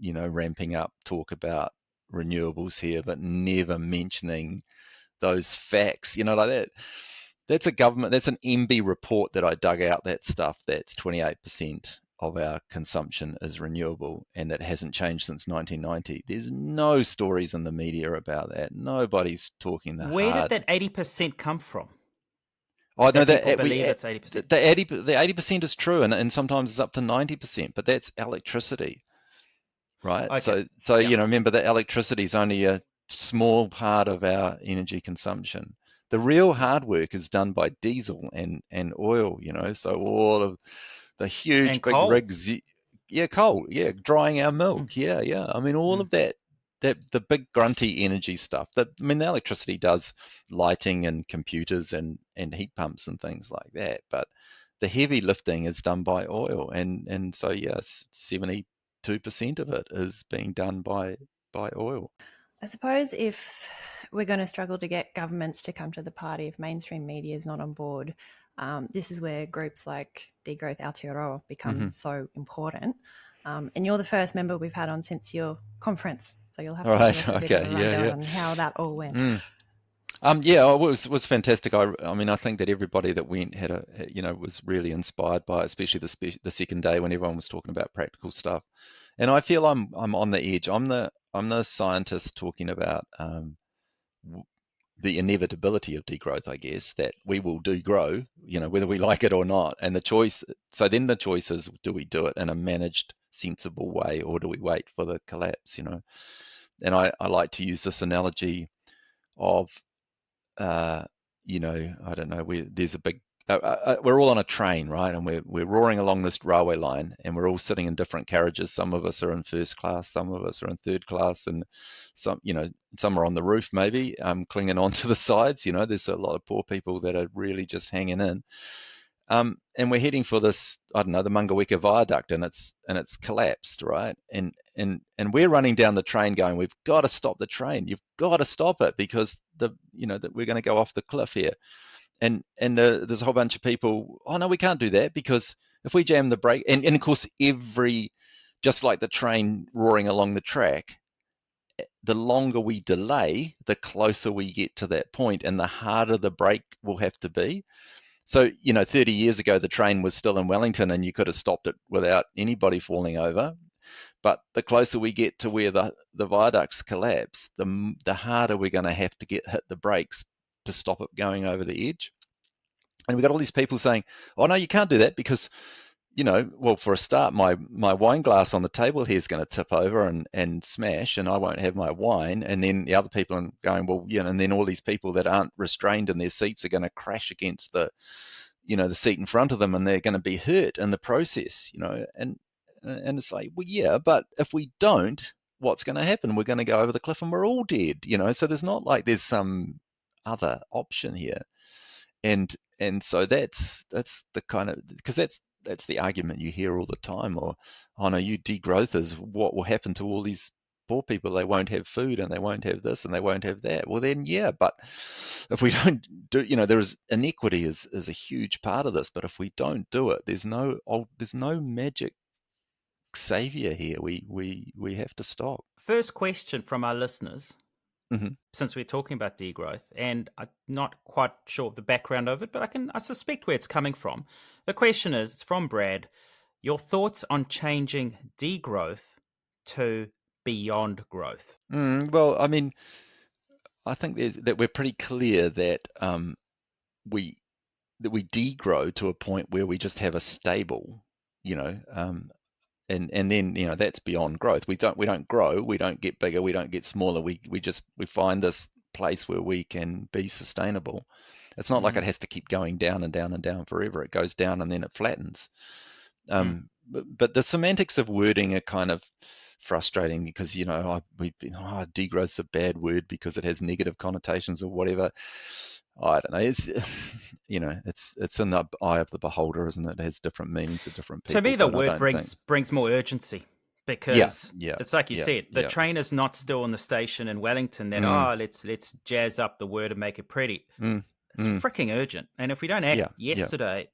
ramping up talk about renewables here, but never mentioning those facts, like that. That's an MB report that I dug out, that stuff. That's 28% of our consumption is renewable, and that hasn't changed since 1990. There's no stories in the media about that. Nobody's talking the Where did hard. that 80% come from? Oh no, That people believe it's 80%. the 80% is true, and sometimes it's up to 90%, but that's electricity, right? Okay. So Yep. remember that electricity is only a small part of our energy consumption. The real hard work is done by diesel and oil, so all of the huge And big coal. rigs, coal, drying our milk, I mean all of that the big grunty energy stuff. The electricity does lighting and computers and heat pumps and things like that, but the heavy lifting is done by oil, and so 72% of it is being done by oil. I suppose if we're going to struggle to get governments to come to the party if mainstream media is not on board, this is where groups like Degrowth Aotearoa become so important. And you're the first member we've had on since your conference, so you'll have to give us a bit of a rundown on how that all went. It was fantastic. I mean, I think that everybody that went was really inspired by it, especially the second day when everyone was talking about practical stuff. And I feel I'm on the edge. I'm the scientist talking about the inevitability of degrowth, I guess, that we will degrow, whether we like it or not. And so then the choice is, do we do it in a managed, sensible way, or do we wait for the collapse, And I like to use this analogy of, I don't know, there's a big, we're all on a train, right? And we're roaring along this railway line, and we're all sitting in different carriages. Some of us are in first class, some of us are in third class, and some are on the roof maybe, clinging onto the sides. There's a lot of poor people that are really just hanging in. And we're heading for this, I don't know, the Mungaweka Viaduct, and it's collapsed, right? And we're running down the train going, we've got to stop the train. You've got to stop it because that we're going to go off the cliff here. And there's a whole bunch of people, oh no, we can't do that because if we jam the brake, and of course just like the train roaring along the track, the longer we delay, the closer we get to that point, and the harder the brake will have to be. So, 30 years ago, the train was still in Wellington and you could have stopped it without anybody falling over. But the closer we get to where the viaducts collapse, the harder we're going to have to hit the brakes to stop it going over the edge. And we've got all these people saying, oh, no, you can't do that because, well, for a start, my wine glass on the table here is going to tip over and smash, and I won't have my wine. And then the other people are going, well, and then all these people that aren't restrained in their seats are going to crash against the seat in front of them, and they're going to be hurt in the process, and it's like, well, yeah, but if we don't, what's going to happen? We're going to go over the cliff and we're all dead, so there's not like there's some other option here. And so that's the kind of, because that's the argument you hear all the time, or, oh no, you degrowthers, what will happen to all these poor people, they won't have food and they won't have this and they won't have that. Well, then, yeah, but if we don't do, there's inequity is a huge part of this. But if we don't do it, there's no magic savior here. We have to stop. First question from our listeners, Mm-hmm. since we're talking about degrowth, and I'm not quite sure of the background of it, but I suspect where it's coming from. The question is, it's from Brad. Your thoughts on changing degrowth to beyond growth? Well, I mean, I think that we're pretty clear that we degrow to a point where we just have a stable, and then that's beyond growth. We don't grow, we don't get bigger, we don't get smaller. We find this place where we can be sustainable. It's not like it has to keep going down and down and down forever. It goes down and then it flattens. But the semantics of wording are kind of frustrating because degrowth's a bad word because it has negative connotations or whatever. I don't know. It's it's in the eye of the beholder, isn't it? It has different meanings to different people. To me, the word brings more urgency because it's like you said, the train is not still in the station in Wellington. That let's jazz up the word and make it pretty. It's freaking urgent, and if we don't act yesterday,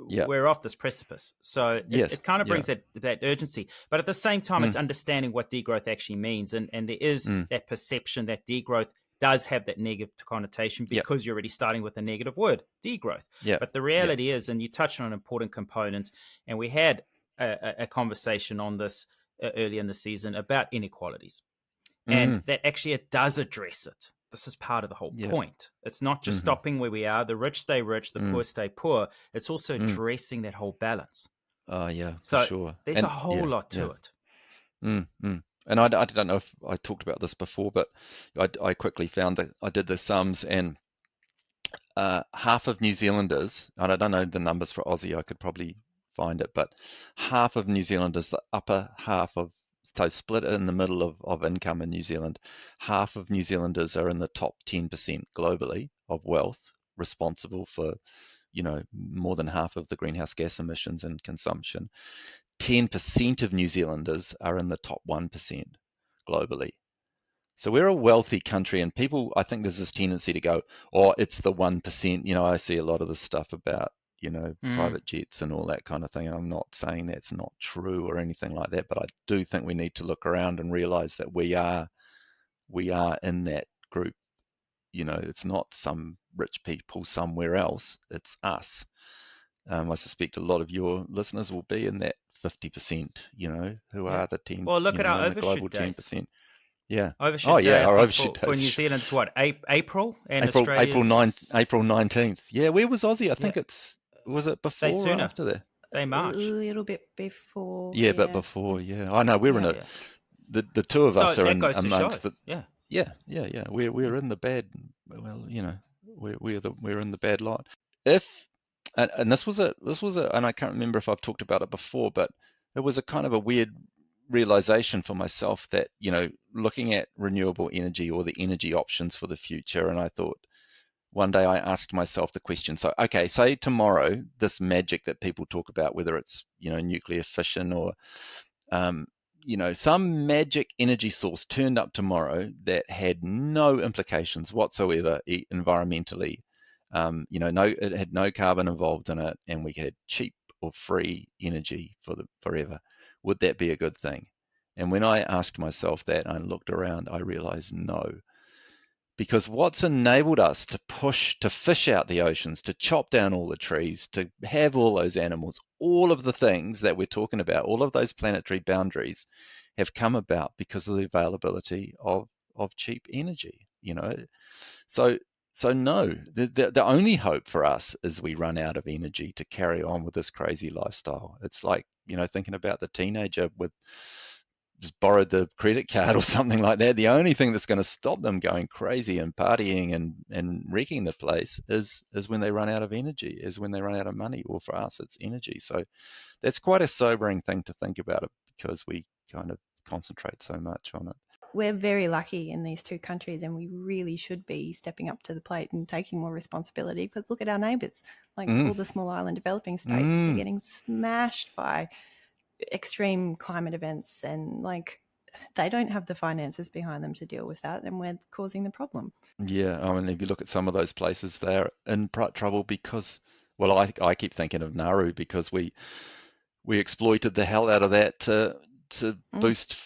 we're off this precipice. So it kind of brings that urgency, but at the same time, it's understanding what degrowth actually means, and there is that perception that degrowth does have that negative connotation because you're already starting with a negative word, degrowth. But the reality is, and you touched on an important component, and we had a conversation on this earlier in the season about inequalities, and that actually it does address it. This is part of the whole point. It's not just stopping where we are. The rich stay rich, the poor stay poor. It's also addressing that whole balance. Oh, yeah, so for sure. There's a whole lot to it. And I don't know if I talked about this before, but I quickly found that I did the sums, and half of New Zealanders, and I don't know the numbers for Aussie, I could probably find it, but half of New Zealanders, the upper half of, so split in the middle of income in New Zealand, half of New Zealanders are in the top 10% globally of wealth, responsible for, more than half of the greenhouse gas emissions and consumption. 10% of New Zealanders are in the top 1% globally. So we're a wealthy country, and people, I think there's this tendency to go, oh, it's the 1%. I see a lot of this stuff about, private jets and all that kind of thing. And I'm not saying that's not true or anything like that, but I do think we need to look around and realize that we are in that group. It's not some rich people somewhere else. It's us. I suspect a lot of your listeners will be in that 50%, who are the 10%. Well, look at our overshoot global days. 10%. Yeah. Overshoot day, our overshoot for days. New Zealand's what? April and Australia's... April 19th. Yeah, where was Aussie? I think was it before or after that? They March. A little bit before. Yeah, but before, I know we're in it. The two of us are in amongst the. Yeah. We're in the bad. Well, we're in the bad lot. And this was a, and I can't remember if I've talked about it before, but it was a kind of a weird realization for myself that, looking at renewable energy or the energy options for the future, and I thought, one day I asked myself the question, so, okay, say tomorrow, this magic that people talk about, whether it's, nuclear fission or, some magic energy source turned up tomorrow that had no implications whatsoever environmentally, it had no carbon involved in it, and we had cheap or free energy forever. Would that be a good thing? And when I asked myself that and looked around, I realized no. Because what's enabled us to fish out the oceans, to chop down all the trees, to have all those animals, all of the things that we're talking about, all of those planetary boundaries have come about because of the availability of cheap energy, So no, the only hope for us is we run out of energy to carry on with this crazy lifestyle. It's like, thinking about the teenager with just borrowed the credit card or something like that. The only thing that's going to stop them going crazy and partying and wrecking the place is when they run out of energy, is when they run out of money. Or for us, it's energy. So that's quite a sobering thing to think about it, because we kind of concentrate so much on it. We're very lucky in these two countries, and we really should be stepping up to the plate and taking more responsibility, because look at our neighbours, like all the small island developing states, they're getting smashed by extreme climate events, and they don't have the finances behind them to deal with that, and we're causing the problem. Yeah, I mean, if you look at some of those places, they're in trouble because, well, I keep thinking of Nauru because we exploited the hell out of that to boost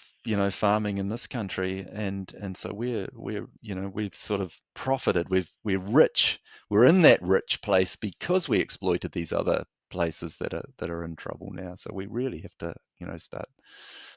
farming in this country, and so we've sort of profited. We're rich. We're in that rich place because we exploited these other places that are in trouble now. So we really have to start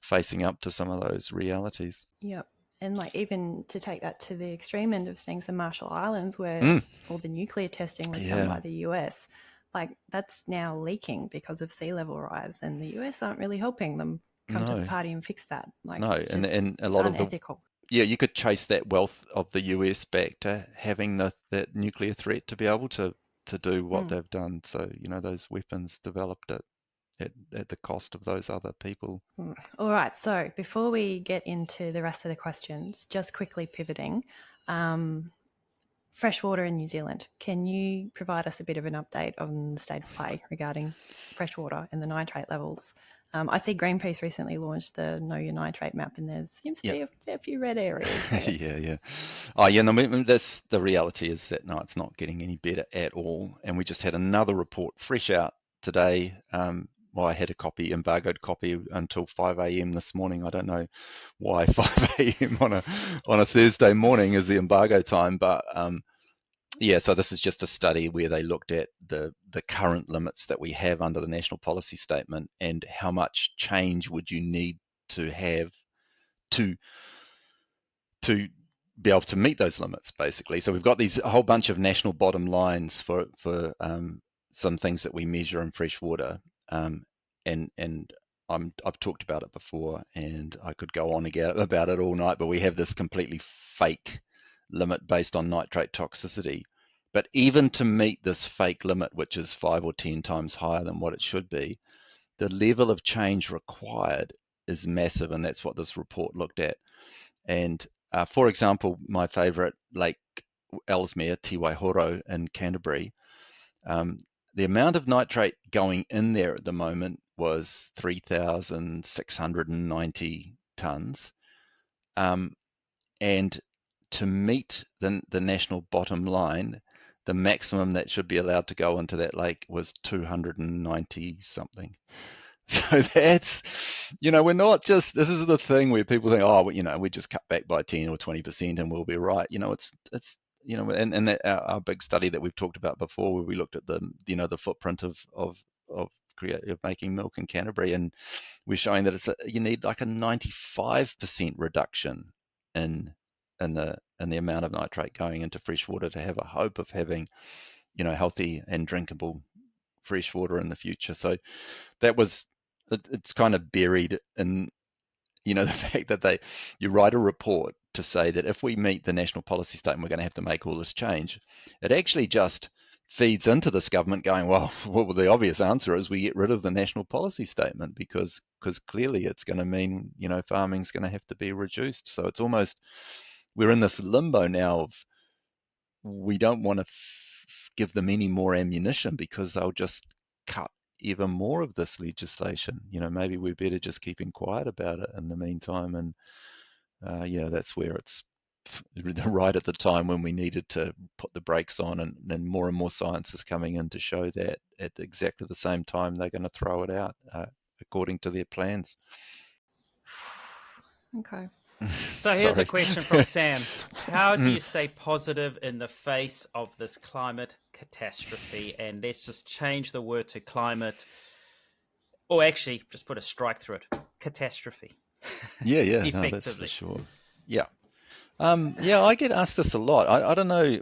facing up to some of those realities. Yep. And like even to take that to the extreme end of things, the Marshall Islands, where all the nuclear testing was done by the US, like that's now leaking because of sea level rise, and the US aren't really helping them come to the party and fix that. Like, no, it's and a lot unethical. You could chase that wealth of the US back to having that nuclear threat to be able to do what they've done. So those weapons developed at the cost of those other people. All right, so before we get into the rest of the questions, just quickly pivoting, freshwater in New Zealand. Can you provide us a bit of an update on the state of play regarding freshwater and the nitrate levels? I see Greenpeace recently launched the Know Your Nitrate map, and there seems to be a fair few red areas there. Yeah. Oh, yeah, no, that's the reality is that, no, it's not getting any better at all. And we just had another report fresh out today. Well, I had a embargoed copy until 5 a.m. this morning. I don't know why 5 a.m. on a Thursday morning is the embargo time, but yeah, so this is just a study where they looked at the current limits that we have under the National Policy Statement and how much change would you need to have to be able to meet those limits, basically. So we've got a whole bunch of national bottom lines for some things that we measure in freshwater. And I've talked about it before, and I could go on again about it all night, but we have this completely fake limit based on nitrate toxicity. But even to meet this fake limit, which is 5 or 10 times higher than what it should be, the level of change required is massive, and that's what this report looked at. And for example, my favorite Lake Ellesmere, Te Waihoro in Canterbury, the amount of nitrate going in there at the moment was 3,690 tonnes. And to meet the national bottom line, the maximum that should be allowed to go into that lake was 290 something. So that's, we're not just, this is the thing where people think, oh, we just cut back by 10 or 20% and we'll be right. It's and that our big study that we've talked about before, where we looked at the footprint of making milk in Canterbury, and we're showing that you need like a 95% reduction in the amount of nitrate going into fresh water to have a hope of having healthy and drinkable fresh water in the future. So that was, it's kind of buried in the fact that you write a report to say that if we meet the national policy statement, we're going to have to make all this change. It actually just feeds into this government going, well, the obvious answer is we get rid of the national policy statement because clearly it's going to mean farming's going to have to be reduced. So it's almost, we're in this limbo now of we don't want to give them any more ammunition because they'll just cut even more of this legislation. Maybe we're better just keeping quiet about it in the meantime. And that's where it's right at the time when we needed to put the brakes on, and then more and more science is coming in to show that at exactly the same time they're going to throw it out according to their plans. Okay. So here's a question from Sam. How do you stay positive in the face of this climate catastrophe? And let's just change the word to climate, or actually just put a strike through it. Catastrophe. Yeah. Effectively. No, that's for sure. Yeah. I get asked this a lot. I don't know.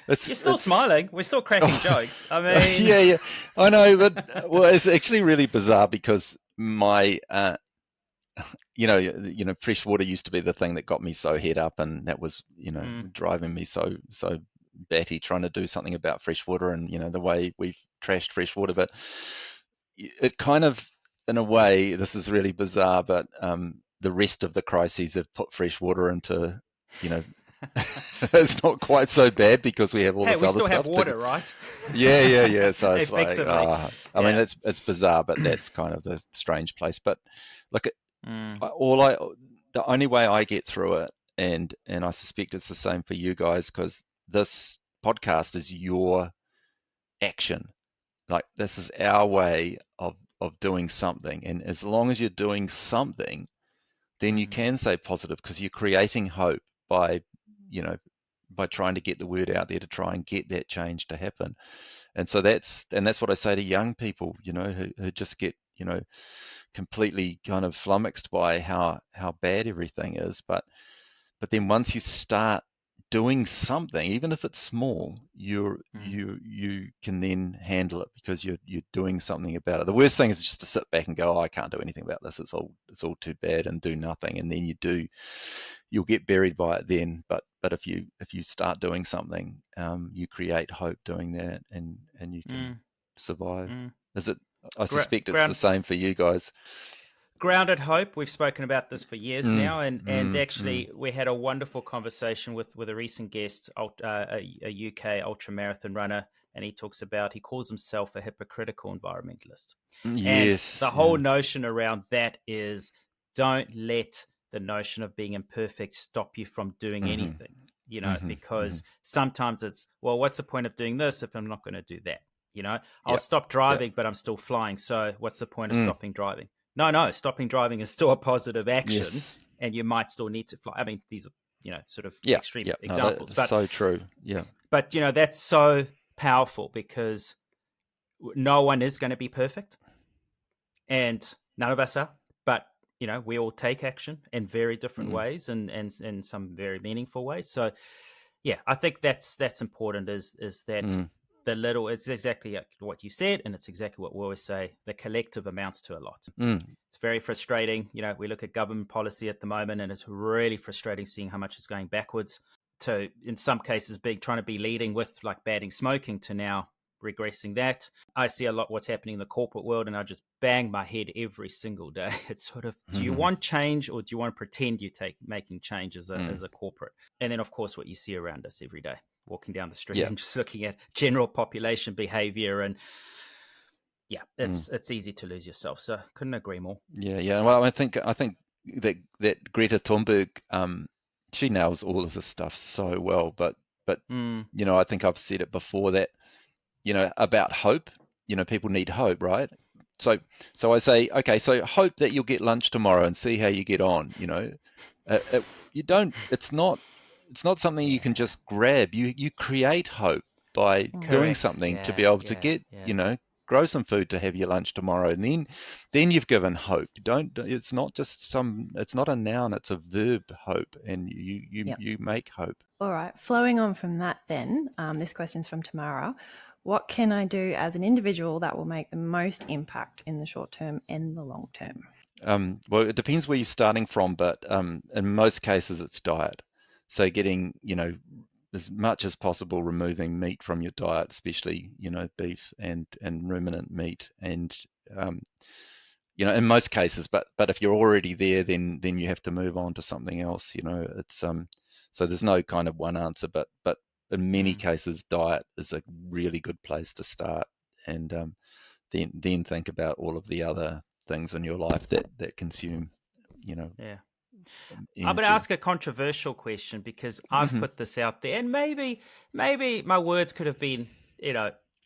You're still smiling. We're still cracking jokes. I mean, yeah. I know, but it's actually really bizarre because my, fresh water used to be the thing that got me so head up, and that was, driving me so batty trying to do something about fresh water and the way we've trashed fresh water. But it kind of, in a way, this is really bizarre, but the rest of the crises have put fresh water into, it's not quite so bad because we have all this other stuff. We still have water, right? Yeah. So it's like, I mean, it's bizarre, but that's kind of the strange place. But look, The only way I get through it, and I suspect it's the same for you guys, because this podcast is your action. Like, this is our way of doing something, and as long as you're doing something, then you can say positive, because you're creating hope by trying to get the word out there to try and get that change to happen. And so that's what I say to young people, who just get completely kind of flummoxed by how bad everything is. But then once you start doing something, even if it's small, you can then handle it, because you're doing something about it. The worst thing is just to sit back and go, oh, I can't do anything about this, it's all too bad, and do nothing. And then you'll get buried by it then. But if you start doing something, you create hope doing that, and you can survive. Is it? I suspect it's the same for you guys. Grounded hope. We've spoken about this for years now, and actually we had a wonderful conversation with a recent guest, a UK ultramarathon runner, and he calls himself a hypocritical environmentalist. Yes. And the whole notion around that is, don't let the notion of being imperfect stop you from doing anything, because sometimes it's, well, what's the point of doing this if I'm not going to do that? I'll stop driving, but I'm still flying. So what's the point of stopping driving? No, stopping driving is still a positive action, and you might still need to fly. I mean, these are, sort of extreme examples. But so true. Yeah. But, that's so powerful, because no one is going to be perfect, and none of us are. But, we all take action in very different ways, and in some very meaningful ways. So, yeah, I think that's important, is that it's exactly what you said, and it's exactly what we always say, the collective amounts to a lot. It's very frustrating. We look at government policy at the moment, and it's really frustrating seeing how much is going backwards, to, in some cases, trying to be leading with, like, banning smoking, to now regressing that. I see a lot what's happening in the corporate world, and I just bang my head every single day. It's sort of, do you want change, or do you want to pretend you're making change as a corporate? And then, of course, what you see around us every day, walking down the street and just looking at general population behavior, and it's easy to lose yourself. So couldn't agree more. Yeah. Well, I think that Greta Thunberg, she nails all of this stuff so well. But I think I've said it before, that about hope. People need hope, right? So I say, okay, so hope that you'll get lunch tomorrow and see how you get on. You don't. It's not something you can just grab. You create hope by doing something to be able to get, grow some food to have your lunch tomorrow, and then you've given hope. It's not just it's not a noun, it's a verb, hope, and you make hope. All right, flowing on from that then, this question's from Tamara. What can I do as an individual that will make the most impact in the short term and the long term? Well, it depends where you're starting from, but in most cases it's diet. So getting, as much as possible, removing meat from your diet, especially, beef and ruminant meat. And, in most cases, but if you're already there, then you have to move on to something else. It's so there's no kind of one answer, but in many cases, diet is a really good place to start, and then think about all of the other things in your life that consume, energy. I'm going to ask a controversial question, because I've put this out there, and maybe my words could have been,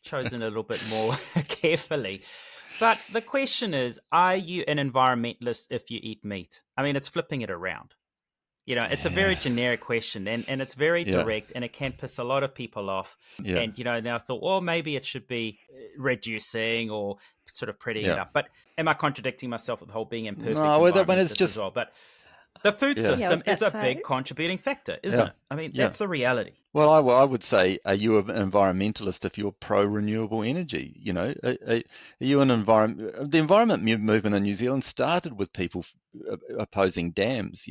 chosen a little bit more carefully. But the question is, are you an environmentalist if you eat meat? I mean, it's flipping it around. It's a very generic question, and it's very direct, and it can piss a lot of people off. Yeah. And, now I thought, well, maybe it should be reducing or sort of prettying it up. But am I contradicting myself with the whole being imperfect? No, it's just, as well. But the food system is a big contributing factor, isn't it? I mean, that's the reality. Well, I would say, are you an environmentalist if you're pro-renewable energy? Are you an the environment movement in New Zealand started with people opposing dams,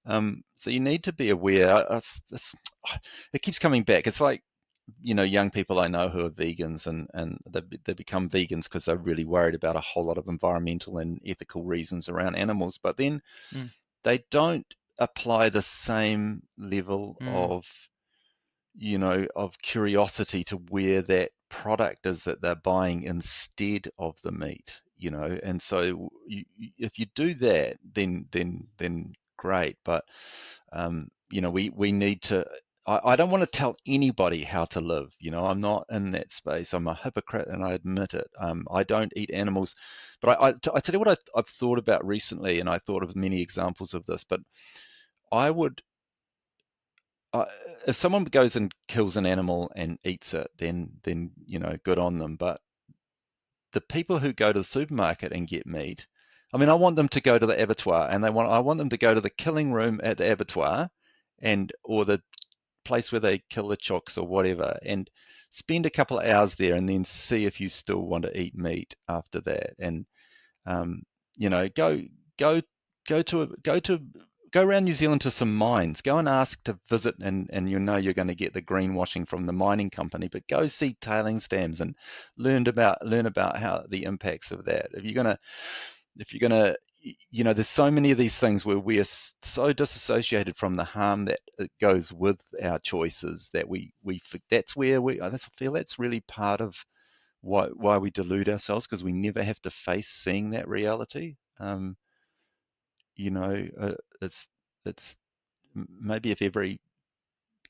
so you need to be aware. It keeps coming back. It's like, young people I know who are vegans, and they become vegans because they're really worried about a whole lot of environmental and ethical reasons around animals, but then they don't apply the same level of curiosity to where that product is that they're buying instead of the meat. and so if you do that, then great. But we need to. I don't want to tell anybody how to live. I'm not in that space. I'm a hypocrite, and I admit it. I don't eat animals, but I tell you what I've thought about recently, and I thought of many examples of this. But I would, if someone goes and kills an animal and eats it, then good on them. But the people who go to the supermarket and get meat, I mean, I want them to go to the abattoir, and I want them to go to the killing room at the abattoir, or the place where they kill the chooks or whatever, and spend a couple of hours there, and then see if you still want to eat meat after that. And go go around New Zealand to some mines. Go and ask to visit, and you're going to get the greenwashing from the mining company. But go see tailings dams and learn about how the impacts of that. If you're gonna, there's so many of these things where we are so disassociated from the harm that it goes with our choices that that's where I feel that's really part of why we delude ourselves, because we never have to face seeing that reality. It's maybe if every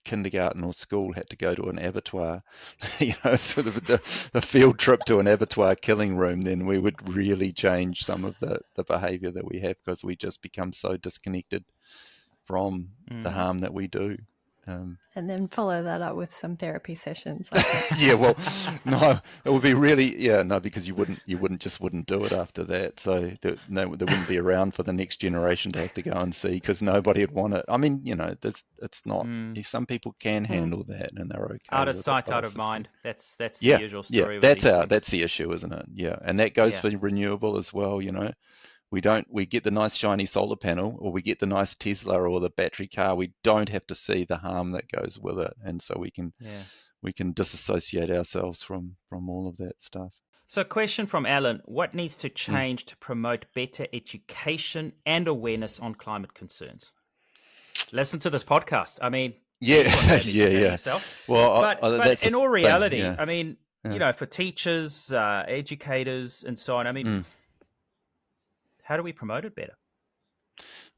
kindergarten or school had to go to an abattoir, sort of a field trip to an abattoir killing room, then we would really change some of the behavior that we have, because we just become so disconnected from the harm that we do. And then follow that up with some therapy sessions. Yeah, well, no, it would be really, no, because you wouldn't do it after that. So there wouldn't be around for the next generation to have to go and see, because nobody would want it. I mean, it's not. Some people can handle that, and they're okay. Out of sight, out of mind. That's the usual story. That's the issue, isn't it? Yeah, and that goes for renewable as well. We get the nice shiny solar panel, or we get the nice Tesla or the battery car. We don't have to see the harm that goes with it, and so we can disassociate ourselves from all of that stuff. So, question from Alan: what needs to change to promote better education and awareness on climate concerns? Listen to this podcast. I mean, yeah. Yourself. Well, but in all reality, I mean, for teachers, educators, and so on. I mean. How do we promote it better?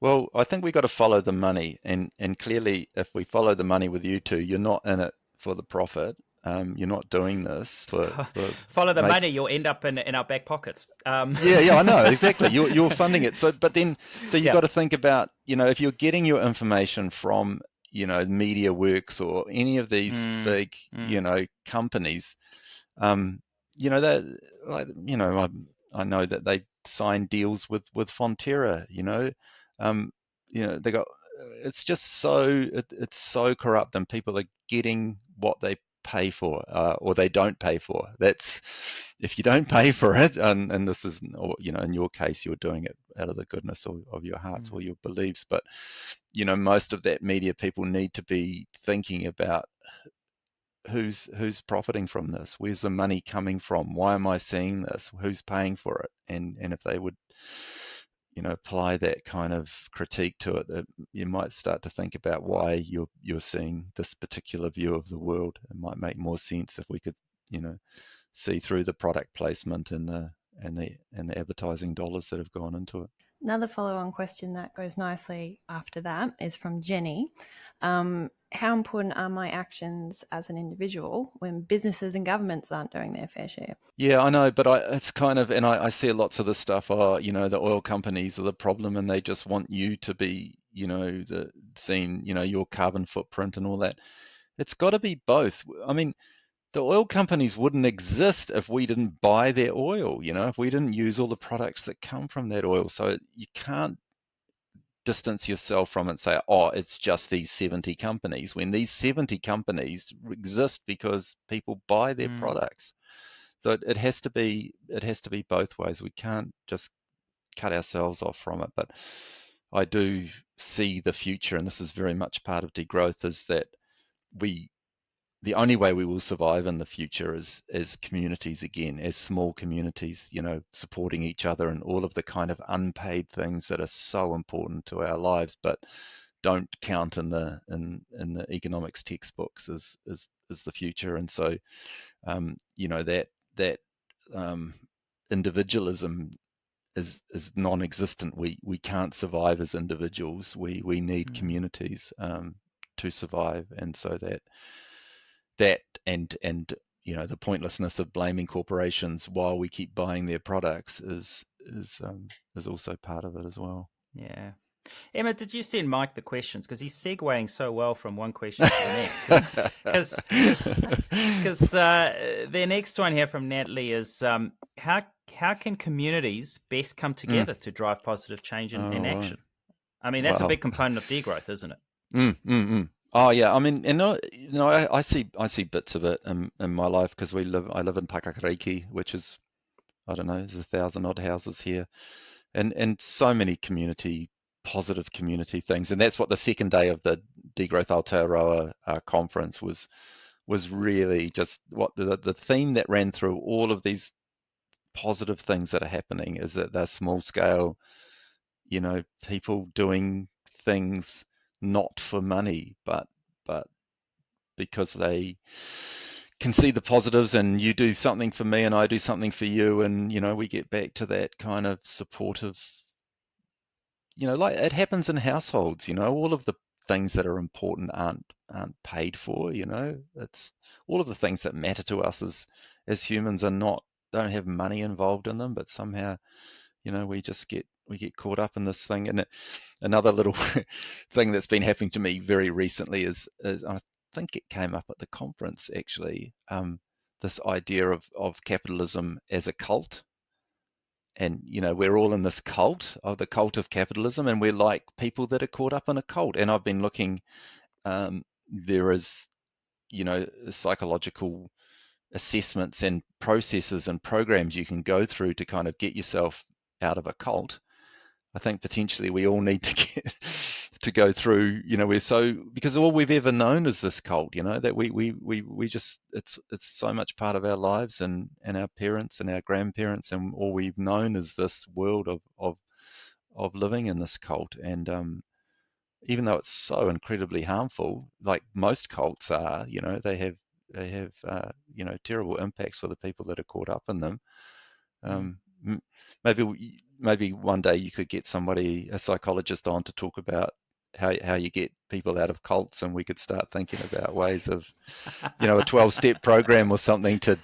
Well, I think we got to follow the money, and clearly, if we follow the money with you two, you're not in it for the profit. You're not doing this for follow the money. You'll end up in our back pockets. Yeah, I know exactly. You're funding it. So you got to think about, if you're getting your information from Media Works or any of these big companies, I know that they sign deals with Fonterra, they got, it's just it's so corrupt, and people are getting what they pay for, or they don't pay for. That's, if you don't pay for it, and this is, in your case, you're doing it out of the goodness of your hearts or your beliefs, but most of that media people need to be thinking about who's profiting from this, where's the money coming from, why am I seeing this, who's paying for it, and if they would apply that kind of critique to it, you might start to think about why you're seeing this particular view of the world. It might make more sense if we could see through the product placement and the advertising dollars that have gone into it. Another follow-on question that goes nicely after that is from Jenny. How important are my actions as an individual when businesses and governments aren't doing their fair share? Yeah, I know, but it's kind of, and I see lots of this stuff. The oil companies are the problem, and they just want you to be, seeing, your carbon footprint and all that. It's got to be both. I mean, the oil companies wouldn't exist if we didn't buy their oil, if we didn't use all the products that come from that oil. So you can't distance yourself from it and say, oh, it's just these 70 companies, when these 70 companies exist because people buy their products. So it has to be both ways. We can't just cut ourselves off from it. But I do see the future, and this is very much part of degrowth, is that the only way we will survive in the future is as communities again, as small communities, supporting each other, and all of the kind of unpaid things that are so important to our lives, but don't count in the economics textbooks is the future. And so, individualism is non-existent. We can't survive as individuals. We need communities to survive, and so that and the pointlessness of blaming corporations while we keep buying their products is also part of it as well. Yeah. Emma, did you send Mike the questions? Because he's segueing so well from one question to the next. Because the next one here from Natalie is how can communities best come together to drive positive change in action? I mean, that's a big component of degrowth, isn't it? Oh yeah, I mean, I see bits of it in my life because I live in Pakakariki, which is, I don't know, there's 1,000 odd houses here, and so many positive community things, and that's what the second day of the Degrowth Aotearoa conference was really just what the theme that ran through all of these positive things that are happening is that they're small scale, people doing things not for money, but because they can see the positives, and you do something for me and I do something for you, and we get back to that kind of supportive, like it happens in households. All of the things that are important aren't paid for. It's all of the things that matter to us as humans don't have money involved in them, but somehow we get caught up in this thing. And another little thing that's been happening to me very recently is I think it came up at the conference actually, this idea of capitalism as a cult. And we're all in this cult of the cult of capitalism, and we're like people that are caught up in a cult. And I've been looking, there is psychological assessments and processes and programs you can go through to kind of get yourself out of a cult. I think potentially we all need to go through, because all we've ever known is this cult, that we just, it's so much part of our lives, and our parents and our grandparents, and all we've known is this world of living in this cult. And even though it's so incredibly harmful, like most cults are, they have terrible impacts for the people that are caught up in them. Maybe one day you could get a psychologist on to talk about how you get people out of cults, and we could start thinking about ways of, a 12-step program or something to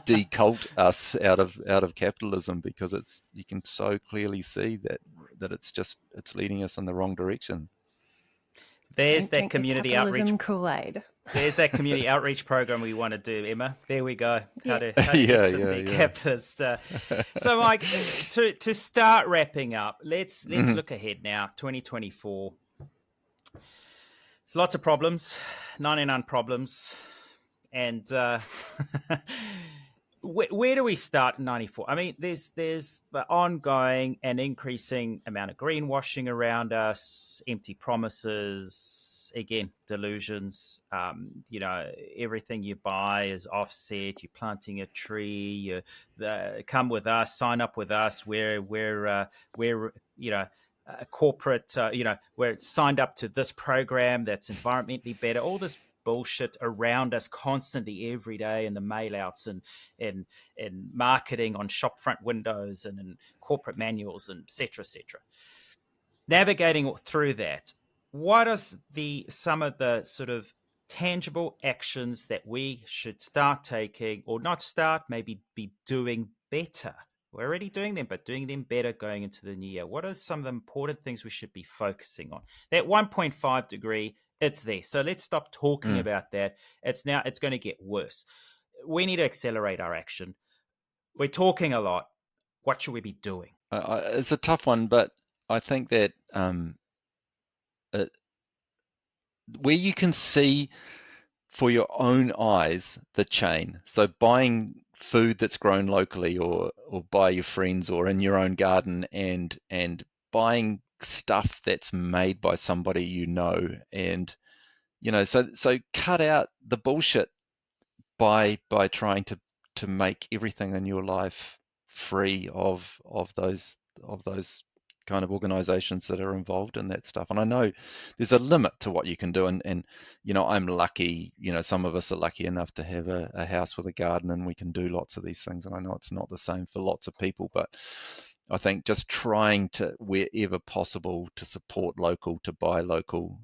de-cult us out of capitalism, because you can so clearly see that it's leading us in the wrong direction. There's that community outreach Kool-Aid. There's that community outreach program we want to do, Emma. There we go. How to exit the capitalist. So, Mike, to start wrapping up, let's look ahead now. 2024. There's lots of problems, 99 problems, and where do we start in 94? I mean, there's the ongoing and increasing amount of greenwashing around us, empty promises, again, delusions. Everything you buy is offset. You're planting a tree. Come with us, sign up with us. We're a corporate. We're signed up to this program that's environmentally better. All this bullshit around us constantly every day in the mail outs and in marketing on shopfront windows and in corporate manuals and et cetera. Navigating through that, what are some of the sort of tangible actions that we should start taking, or not start, maybe be doing better? We're already doing them, but doing them better going into the new year. What are some of the important things we should be focusing on? That 1.5 degree, it's there. So let's stop talking about that. It's going to get worse. We need to accelerate our action. We're talking a lot. What should we be doing? It's a tough one, but I think that where you can see for your own eyes the chain. So buying food that's grown locally, or by your friends, or in your own garden, and buying stuff that's made by somebody and so cut out the bullshit by trying to make everything in your life free of those kind of organisations that are involved in that stuff. And I know there's a limit to what you can do. And I'm lucky, some of us are lucky enough to have a house with a garden and we can do lots of these things. And I know it's not the same for lots of people, but I think just trying to, wherever possible, to support local, to buy local,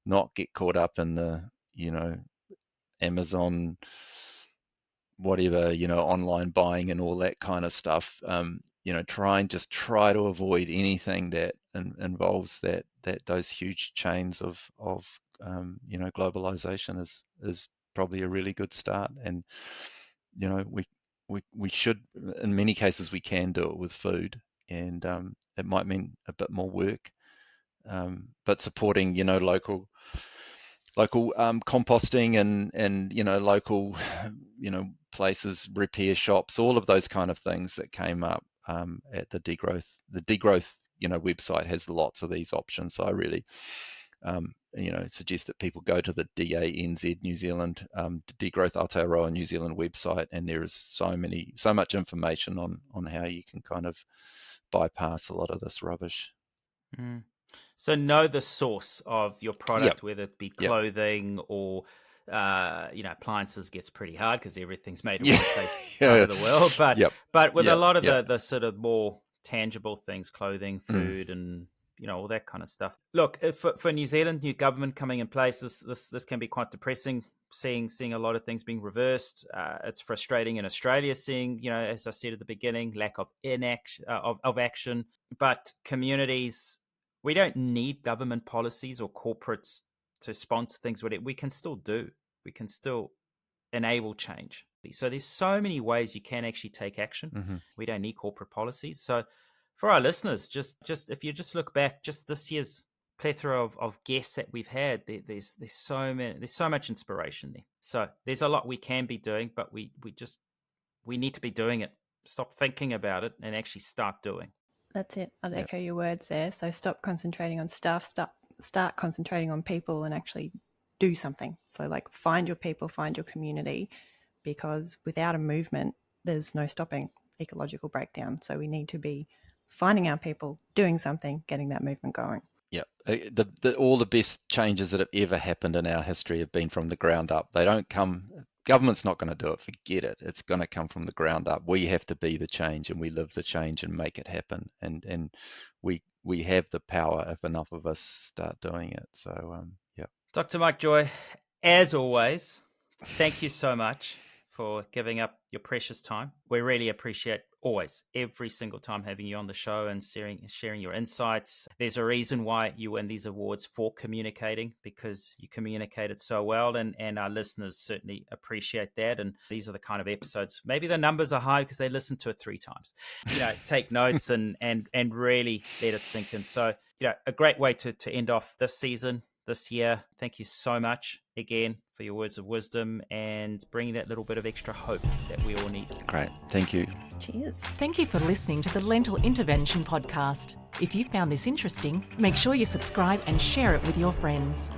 not get caught up in the, Amazon, whatever, online buying and all that kind of stuff. Try to avoid anything that involves that those huge chains of globalization is probably a really good start. And we should, in many cases, we can do it with food, and it might mean a bit more work, but supporting local composting and local places, repair shops, all of those kind of things that came up at the degrowth. The degrowth website has lots of these options, so I really suggest that people go to the DANZ New Zealand Degrowth Aotearoa New Zealand website, and there is so much information on how you can kind of bypass a lot of this rubbish. So know the source of your product, whether it be clothing or appliances gets pretty hard because everything's made in one place part of the world. But with a lot of the sort of more tangible things, clothing, food, and all that kind of stuff. Look, for New Zealand, new government coming in place, this can be quite depressing. Seeing a lot of things being reversed. It's frustrating in Australia, seeing, as I said at the beginning, lack of inaction of action. But communities, we don't need government policies or corporates to sponsor things. We can still do. We can still enable change. So there's so many ways you can actually take action. Mm-hmm. We don't need corporate policies. So for our listeners, just if you just look back, just this year's plethora of guests that we've had, there's so much inspiration there. So there's a lot we can be doing, but we need to be doing it. Stop thinking about it and actually start doing. That's it. I'd echo your words there. So stop concentrating on stuff, start concentrating on people and actually do something. So like find your people, find your community, because without a movement, there's no stopping ecological breakdown. So we need to be finding our people, doing something, getting that movement going. Yeah, all the best changes that have ever happened in our history have been from the ground up. They don't come, government's not going to do it, forget it. It's going to come from the ground up. We have to be the change, and we live the change and make it happen. And we have the power if enough of us start doing it. So, Dr. Mike Joy, as always, thank you so much for giving up your precious time. We really appreciate always, every single time having you on the show and sharing your insights. There's a reason why you win these awards for communicating, because you communicated so well, and our listeners certainly appreciate that. And these are the kind of episodes, maybe the numbers are high because they listened to it 3 times. Take notes and really let it sink in. So, a great way to end off this season, this year. Thank you so much again for your words of wisdom and bringing that little bit of extra hope that we all need. Great. Thank you. Cheers. Thank you for listening to the Lentil Intervention podcast. If you found this interesting, make sure you subscribe and share it with your friends.